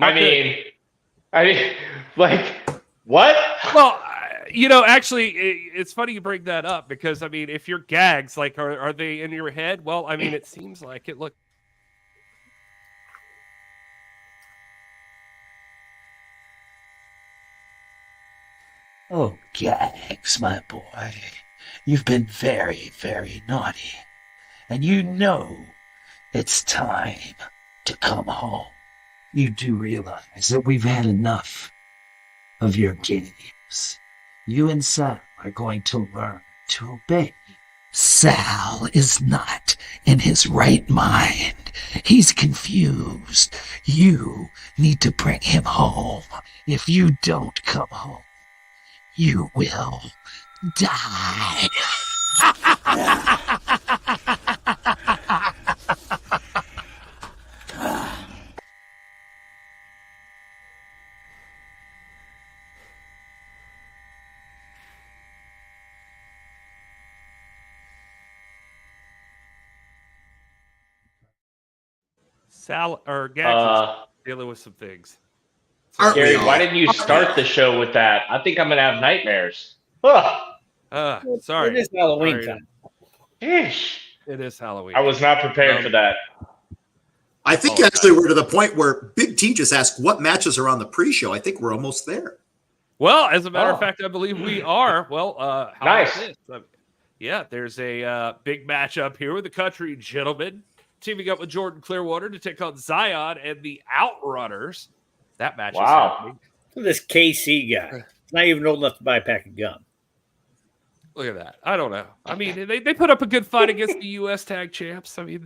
I mean, like, what? Well, you know, actually, it's funny you bring that up, because I mean, if you're Gags, like, are they in your head? Well, I mean, it seems like it. Look. Oh, Gags, my boy, you've been very, very naughty, and you know it's time to come home. You do realize that we've had enough of your games. You and Sal are going to learn to obey. Sal is not in his right mind. He's confused. You need to bring him home. If you don't come home, you will die. Sal or Gags is dealing with some things. Gary, why didn't you start the show with that? I think I'm gonna have nightmares. Ugh. Sorry. It is Halloween Sorry. time. Yeesh. It is Halloween. I was not prepared for that. I think actually we're to the point where Big T just asked what matches are on the pre-show. I think we're almost there. Well, as a matter of fact, I believe we are. Well, how nice. about this? Yeah, there's a big match up here with the Country Gentlemen teaming up with Jordan Clearwater to take on Zion and the Outrunners. That match is happening. Look at this KC guy. He's not even old enough to buy a pack of gum. Look at that. I don't know. I mean, they put up a good fight against the U.S. Tag Champs. I mean,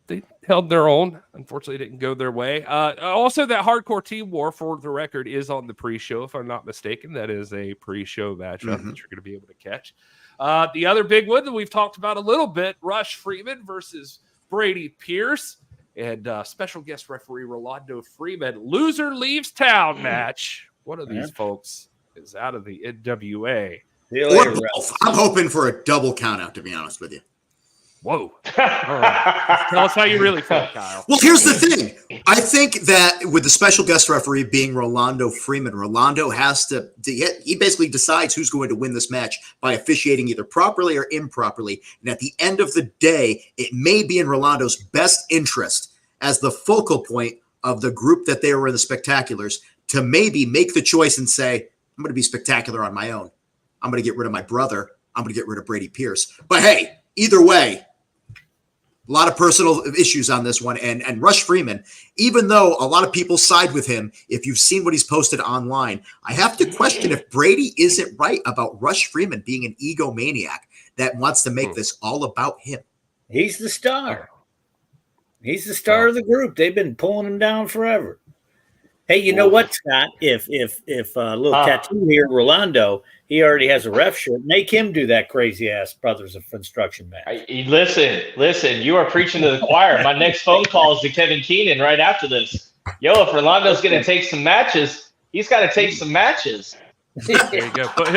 they held their own. Unfortunately, it didn't go their way. Also, that Hardcore Team War, for the record, is on the pre-show, if I'm not mistaken. That is a pre-show matchup that you're going to be able to catch. The other big one that we've talked about a little bit, Rush Freeman versus Brady Pierce, and special guest referee Rolando Freeman. Loser leaves town match. One of these folks is out of the NWA. Or both. I'm hoping for a double count out, to be honest with you. Whoa. All right. Tell us how you really feel, Kyle. Well, here's the thing. I think that with the special guest referee being Rolando Freeman, Rolando has to he basically decides who's going to win this match by officiating either properly or improperly. And at the end of the day, it may be in Rolando's best interest as the focal point of the group that they were in the Spectaculars to maybe make the choice and say, I'm going to be spectacular on my own. I'm going to get rid of my brother. I'm going to get rid of Brady Pierce. But hey, either way, a lot of personal issues on this one. And Rush Freeman, even though a lot of people side with him, if you've seen what he's posted online, I have to question if Brady isn't right about Rush Freeman being an egomaniac that wants to make this all about him. He's the star. He's the star of the group. They've been pulling him down forever. Hey, you know what, Scott? If little tattoo here, Rolando, he already has a ref shirt. Make him do that crazy ass Brothers of Funstruction match. Listen, you are preaching to the choir. My next phone call is to Kevin Keenan right after this. Yo, if Rolando's going to take some matches, he's got to take some matches. There you go. Put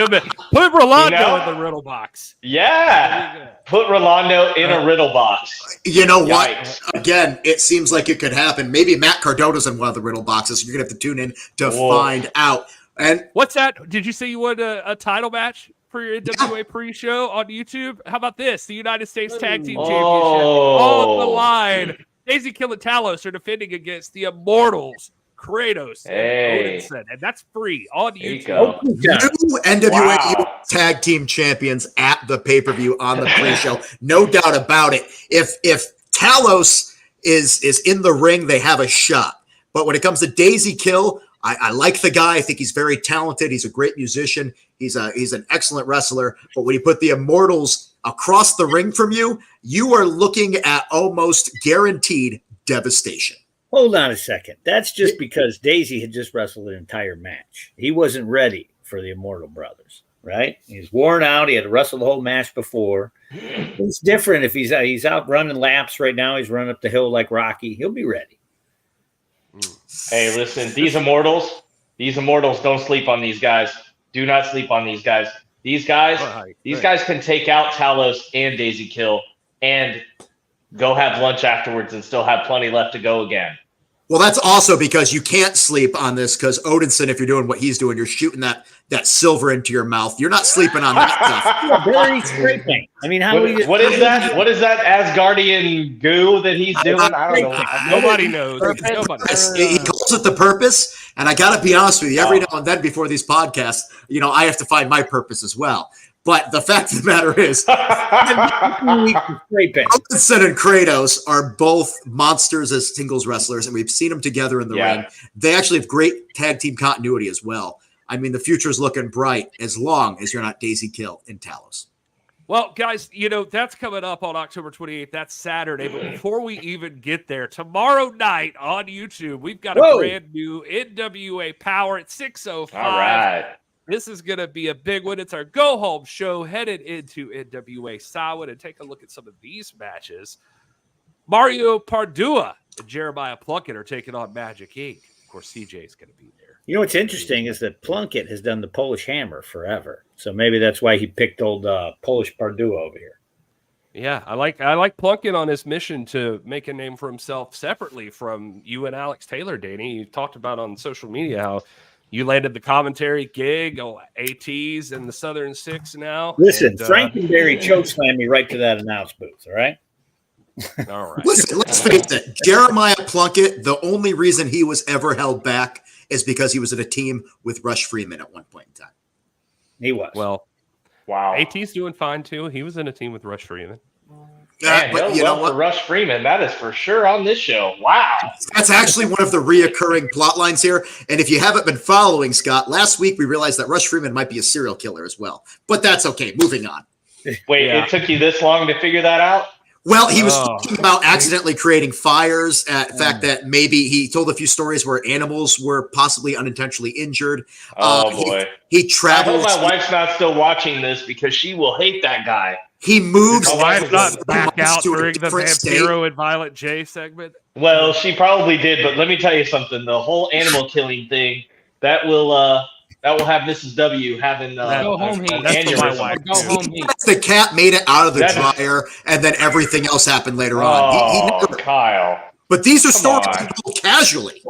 Rolando in the riddle box. Yeah. Put Rolando in a riddle box. You know what? Again, it seems like it could happen. Maybe Matt Cardona's in one of the riddle boxes. You're going to have to tune in to find out. And what's that? Did you say you wanted a title match for your NWA pre-show on YouTube? How about this? The United States Tag Team Championship on the line. Daisy Kill and Talos are defending against the Immortals, Kratos, and Odinson. And that's free on YouTube. New NWA Tag Team Champions at the pay-per-view on the pre-show. No doubt about it. If Talos is in the ring, they have a shot. But when it comes to Daisy Kill, I like the guy. I think he's very talented. He's a great musician. He's an excellent wrestler. But when you put the Immortals across the ring from you, you are looking at almost guaranteed devastation. Hold on a second. That's just because Daisy had just wrestled an entire match. He wasn't ready for the Immortal Brothers, right? He's worn out. He had to wrestle the whole match before. It's different if he's out running laps right now. He's running up the hill like Rocky. He'll be ready. Hey, listen, these immortals don't sleep on these guys. Do not sleep on these guys. These guys can take out Talos and Daisy Kill and go have lunch afterwards and still have plenty left to go again. Well, that's also because you can't sleep on this because Odinson, if you're doing what he's doing, you're shooting that silver into your mouth. You're not sleeping on that stuff. Very scraping. I mean, what is that? What is that Asgardian goo that he's doing? I don't know. Nobody knows. He calls it the purpose. And I got to be honest with you, every now and then before these podcasts, I have to find my purpose as well. But the fact of the matter is, Odinson and Kratos are both monsters as singles wrestlers, and we've seen them together in the ring. They actually have great tag team continuity as well. I mean, the future is looking bright as long as you're not Daisy Kill and Talos. Well, guys, that's coming up on October 28th. That's Saturday. But before we even get there, tomorrow night on YouTube, we've got a brand new NWA Power at 6:05. All right. This is going to be a big one. It's our go-home show headed into NWA Samhain, and take a look at some of these matches. Mario Pardua and Jeremiah Plunkett are taking on Magic Inc. Of course, CJ is going to be there. You know what's interesting is that Plunkett has done the Polish Hammer forever, so maybe that's why he picked old Polish Pardua over here. Yeah, I like Plunkett on his mission to make a name for himself separately from you and Alex Taylor, Danny. You talked about on social media how You landed the commentary gig, ATs and the Southern Six now. Listen, and, Frankenberry chokeslammed me right to that announce booth. All right. All right. Listen, let's face it. Jeremiah Plunkett, the only reason he was ever held back is because he was in a team with Rush Freeman at one point in time. He was. Well, wow. AT's doing fine too. He was in a team with Rush Freeman. Man, but no you know well what? for Rush Freeman. That is for sure on this show. Wow. That's actually one of the reoccurring plot lines here. And if you haven't been following, Scott, last week we realized that Rush Freeman might be a serial killer as well. But that's okay. Moving on. Wait, it took you this long to figure that out? Well, he was talking about accidentally creating fires, the fact that maybe he told a few stories where animals were possibly unintentionally injured. Oh, boy. He travels. I hope my wife's not still watching this because she will hate that guy. He moves. My wife not back out to a during the different Vampiro and Violent J segment. Well, she probably did, but let me tell you something. The whole animal killing thing, that will have Mrs. W having Go home, Heath. aneurysm. That's my wife. Go home, Heath. The cat made it out of the dryer, and then everything else happened later on. He never, Kyle. But these are stories told casually.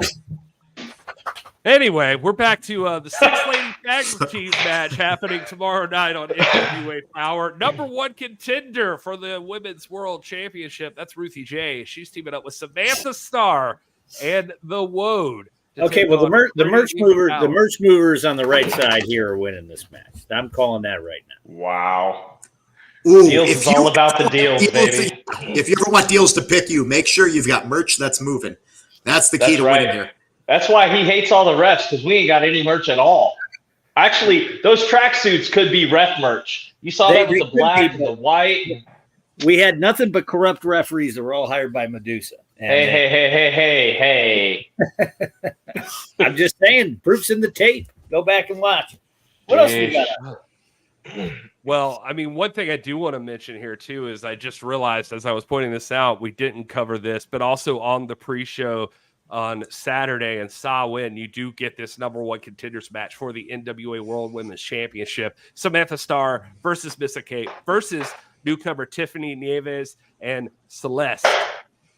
Anyway, we're back to the six-lady tag team match happening tomorrow night on NWA Power. Number one contender for the Women's World Championship. That's Ruthie J. She's teaming up with Samantha Starr and the Woad. Okay, well the merch movers on the right side here are winning this match. I'm calling that right now. Wow. Ooh, deals is all about the deals, baby. If you ever want deals to pick you, make sure you've got merch that's moving. That's the key to winning here. That's why he hates all the refs, because we ain't got any merch at all. Actually, those tracksuits could be ref merch. You saw that with the black and the white. We had nothing but corrupt referees that were all hired by Medusa. And Hey. I'm just saying, proof's in the tape. Go back and watch. What else we got? Well, I mean, one thing I do want to mention here, too, is I just realized as I was pointing this out, we didn't cover this, but also on the pre-show on Saturday and Samhain, you do get this number one contenders match for the NWA World Women's Championship. Samantha Starr versus Missa Kate versus newcomer Tiffany Nieves and Celeste.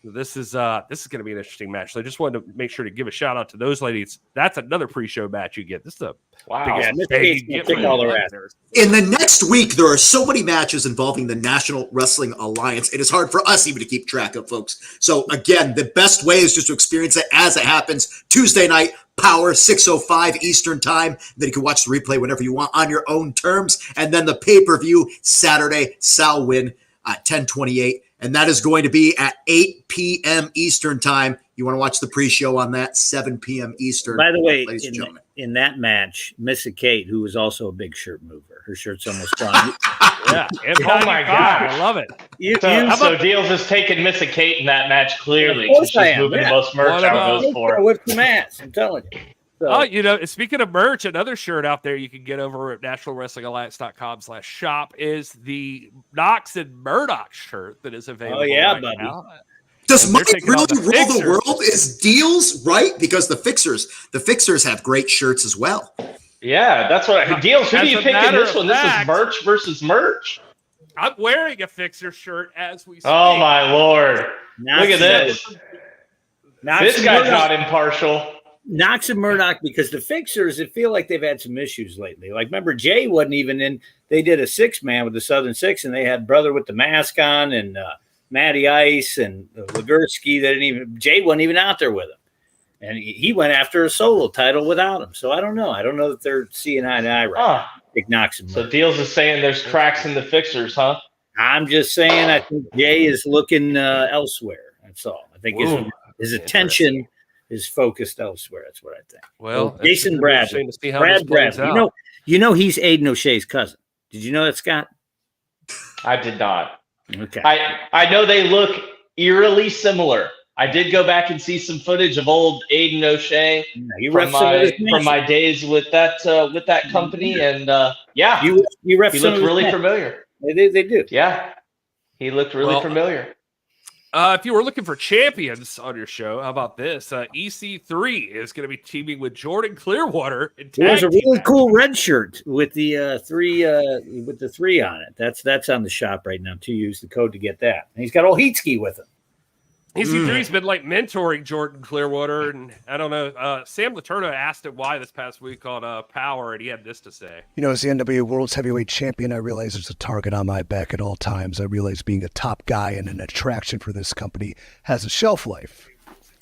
This is going to be an interesting match. So I just wanted to make sure to give a shout out to those ladies. That's another pre-show match you get. This is a big In the next week, there are so many matches involving the National Wrestling Alliance. It is hard for us even to keep track of, folks. So again, the best way is just to experience it as it happens. Tuesday night, Power, 6:05 Eastern time. Then you can watch the replay whenever you want on your own terms. And then the pay-per-view Saturday, Samhain at 10:28. And that is going to be at 8 p.m. Eastern time. You want to watch the pre-show on that, 7 p.m. Eastern. By the way, ladies and gentlemen. in that match, Missa Kate, who was also a big shirt mover, her shirt's almost gone. Yeah. Oh my God. I love it. So Deals is taking Missa Kate in that match clearly. Of course She's I am, moving yeah. the most merch out of those four. With some ass, I'm telling you. So, Oh, you know, speaking of merch, another shirt out there you can get over at nationalwrestlingalliance.com/shop is the Knox and Murdoch shirt that is available. Oh, yeah, right buddy. now. Does And they're Mike taking really on the rule the Fixers. world? Is Deals right? Because the Fixers have great shirts as well. Yeah, that's what Deals. Who As do you a pick in matter this of one? This fact- is merch versus merch. I'm wearing a Fixer shirt as we speak. Oh my Lord. Knox Look at this. This and guy's Murdoch- not impartial. Knox and Murdoch, because the Fixers, I feel like they've had some issues lately. Like, remember, Jay wasn't even in. They did a 6-man with the Southern Six, and they had Brother with the mask on and Matty Ice and Legursky. Jay wasn't even out there with him. And he went after a solo title without him. So I don't know. I don't know that they're seeing eye to eye right now. Big Knox and Murdoch. So Deals is saying there's cracks in the Fixers, huh? I'm just saying I think Jay is looking elsewhere. That's all. I think his attention is focused elsewhere. That's what I think. Well, it's Jason gonna be Bradley. interesting to see how this plays Bradley. out. You know he's Aiden O'Shea's cousin. Did you know that, Scott? I did not. Okay. I know they look eerily similar. I did go back and see some footage of old Aiden O'Shea from my days with that company, and yeah, you he ref looked really familiar. They do. Yeah, he looked really familiar. If you were looking for champions on your show, how about this? EC3 is going to be teaming with Jordan Clearwater. There's a really cool red shirt with the three on it. That's on the shop right now too. Use the code to get that. And he's got old Heatski with him. EC3's been like mentoring Jordan Clearwater, and I don't know. Sam Letourneau asked him why this past week on Power, and he had this to say. You know, as the NWA World's Heavyweight Champion, I realize there's a target on my back at all times. I realize being a top guy and an attraction for this company has a shelf life.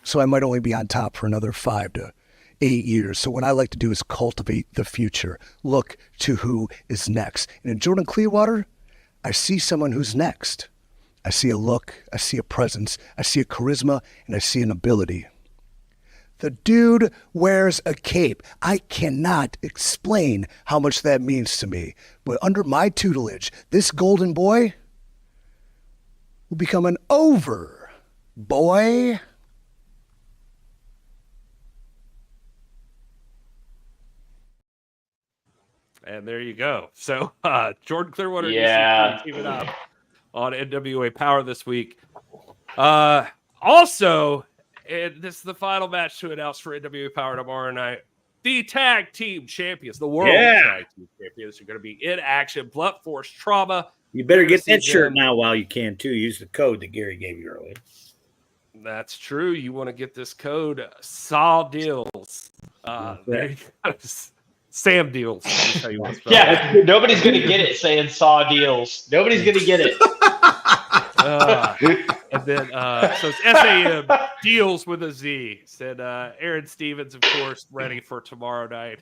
So I might only be on top for another 5 to 8 years. So what I like to do is cultivate the future, look to who is next. And in Jordan Clearwater, I see someone who's next. I see a look, I see a presence, I see a charisma, and I see an ability. The dude wears a cape. I cannot explain how much that means to me. But under my tutelage, this golden boy will become an over boy. And there you go. So Jordan Clearwater teaming up on NWA Power this week. Also, and this is the final match to announce for NWA Power tomorrow night. The tag team champions, the world tag team champions, are going to be in action. Blunt Force Trauma. You better get that shirt now while you can, too. Use the code that Gary gave you earlier. That's true. You want to get this code, SAW Deals. There you go. Sam Deals. Yeah, nobody's going to get it saying SAW Deals. Nobody's going to get it. And then, so it's SAM Deals with a Z. Said Aaron Stevens, of course, ready for tomorrow night.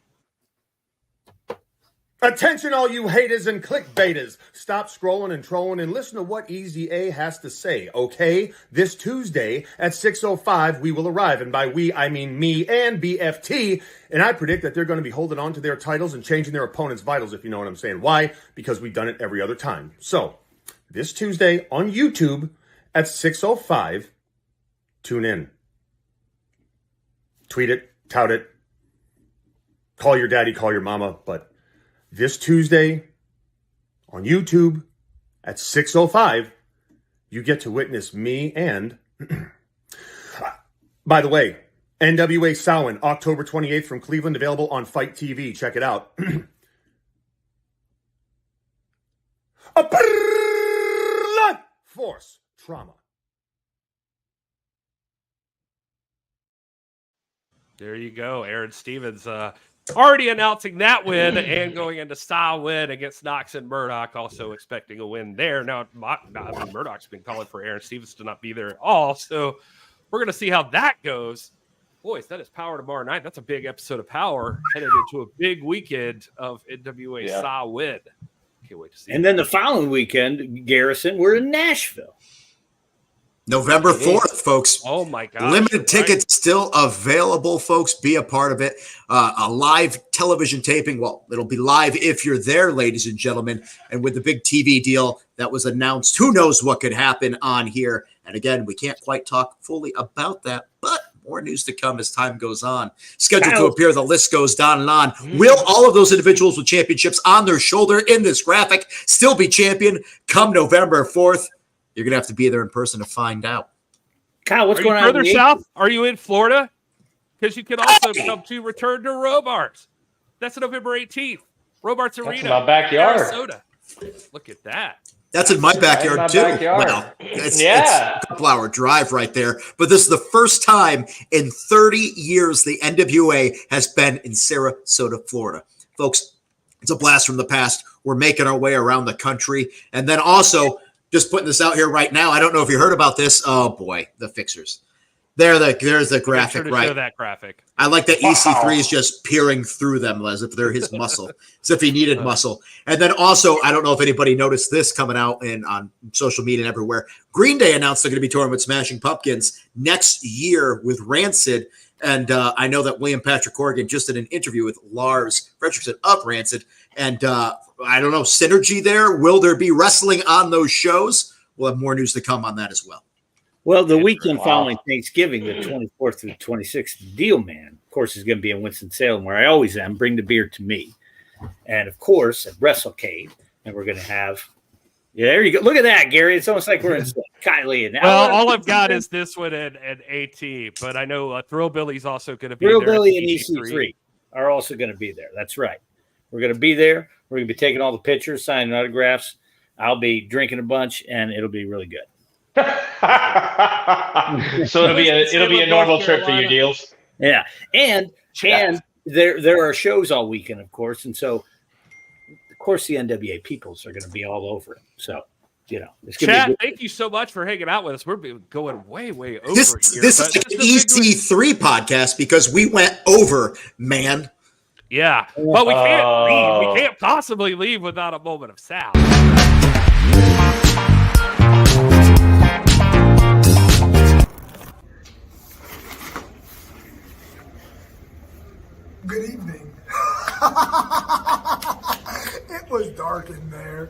Attention, all you haters and clickbaiters. Stop scrolling and trolling and listen to what Easy A has to say, okay? This Tuesday at 6:05, we will arrive. And by we, I mean me and BFT. And I predict that they're going to be holding on to their titles and changing their opponent's vitals, if you know what I'm saying. Why? Because we've done it every other time. So, this Tuesday on YouTube at 6:05, tune in. Tweet it, tout it, call your daddy, call your mama, but this Tuesday on YouTube at 6:05, you get to witness me and, by the way, NWA SAMHAIN, October 28th from Cleveland, available on Fight TV. Check it out. A Blunt Force Trauma. There you go. Aaron Stevens already announcing that win and going into style win against Knox and Murdoch, also expecting a win there. Now, Murdoch's been calling for Aaron Stevens to not be there at all, so we're going to see how that goes. Boys, that is Power tomorrow night. That's a big episode of Power headed into a big weekend of NWA style win. Can't wait to see. And then the following weekend, Garrison, we're in Nashville. November 4th, folks. Oh, my God. Limited tickets still available, folks. Be a part of it. A live television taping. Well, it'll be live if you're there, ladies and gentlemen. And with the big TV deal that was announced, who knows what could happen on here. And again, we can't quite talk fully about that, but more news to come as time goes on. Scheduled to appear, the list goes down and on. Will all of those individuals with championships on their shoulder in this graphic still be champion come November 4th? You're going to have to be there in person to find out. Kyle, what's Are going you on? further south? Are you in Florida? Because you can also come to Return to Robarts. That's November 18th. Robarts Arena. That's my backyard. Minnesota. Look at that. That's in my backyard, too. Well, it's a couple-hour drive right there. But this is the first time in 30 years the NWA has been in Sarasota, Florida. Folks, it's a blast from the past. We're making our way around the country. And then also, just putting this out here right now, I don't know if you heard about this. Oh, boy, the fixers. There's the graphic, right? Show that graphic. I like that EC3 is just peering through them as if they're his muscle, as if he needed muscle. And then also, I don't know if anybody noticed this coming out on social media and everywhere. Green Day announced they're going to be touring with Smashing Pumpkins next year with Rancid. And I know that William Patrick Corrigan just did an interview with Lars Fredrickson of Rancid. And I don't know, synergy there. Will there be wrestling on those shows? We'll have more news to come on that as well. Well, the weekend following Thanksgiving, the 24th through the 26th, Deal Man, of course, is going to be in Winston-Salem, where I always am. Bring the beer to me. And, of course, at WrestleCade, and we're going to have – yeah, there you go. Look at that, Gary. It's almost like we're in Kylie. And well, all I've got is this one and AT, but I know Thrillbilly's also going to be there. Thrillbilly and EC3 are also going to be there. That's right. We're going to be there. We're going to be taking all the pictures, signing autographs. I'll be drinking a bunch, and it'll be really good. So it'll be a normal trip for you, Deals. Yeah, and there are shows all weekend, of course, and so of course the NWA peoples are going to be all over it. So it's going Chat, to be thank you so much for hanging out with us. We're going way over This here. is an EC3 podcast because we went over, man. Yeah, but we can't leave. We can't possibly leave without a moment of sound. Good evening. It was dark in there.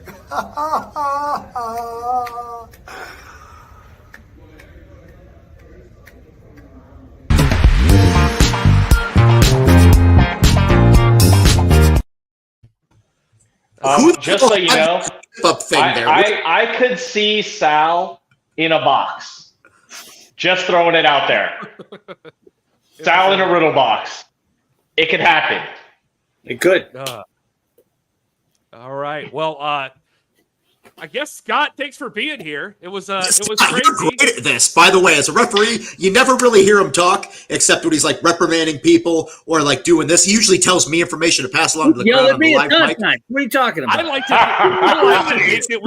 Just so you know, I could see Sal in a box. Just throwing it out there. Sal in a riddle box. It could happen. It could. All right. Well, I guess Scott, thanks for being here. It was crazy. You're great at this, by the way. As a referee, you never really hear him talk except when he's like reprimanding people or like doing this. He usually tells me information to pass along to the crowd on the live mic. What are you talking about? I like to think that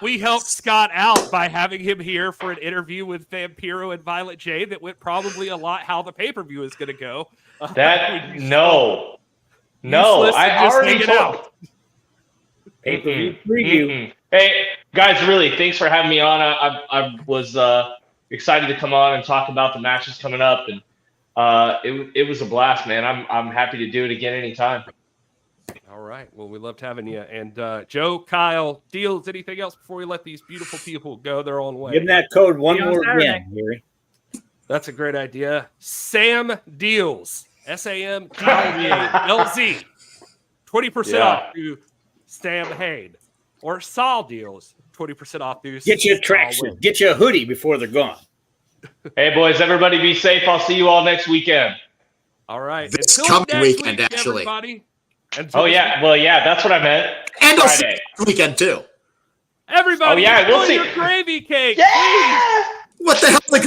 we helped Scott out by having him here for an interview with Vampiro and Violet J that went probably a lot how the pay-per-view is going to go. No, I already told. Preview. Hey guys, really, thanks for having me on. I was excited to come on and talk about the matches coming up, and it was a blast, man. I'm happy to do it again anytime. All right. Well, we loved having you. And Joe, Kyle, Deals, anything else before we let these beautiful people go their own way? Give them that code one more again, Gary. That's a great idea. Sam Deals. SAMDLZ. 20% off to SAMHAIN. Or Saul Deals. 20% off to Get you a tracksuit. Get you a hoodie before they're gone. Hey, boys, everybody be safe. I'll see you all next weekend. All right. This coming weekend, actually. Oh, yeah. Well, yeah, that's what I meant. And Friday. this weekend, too. Everybody, we'll see. your gravy cake. Yeah! What the hell?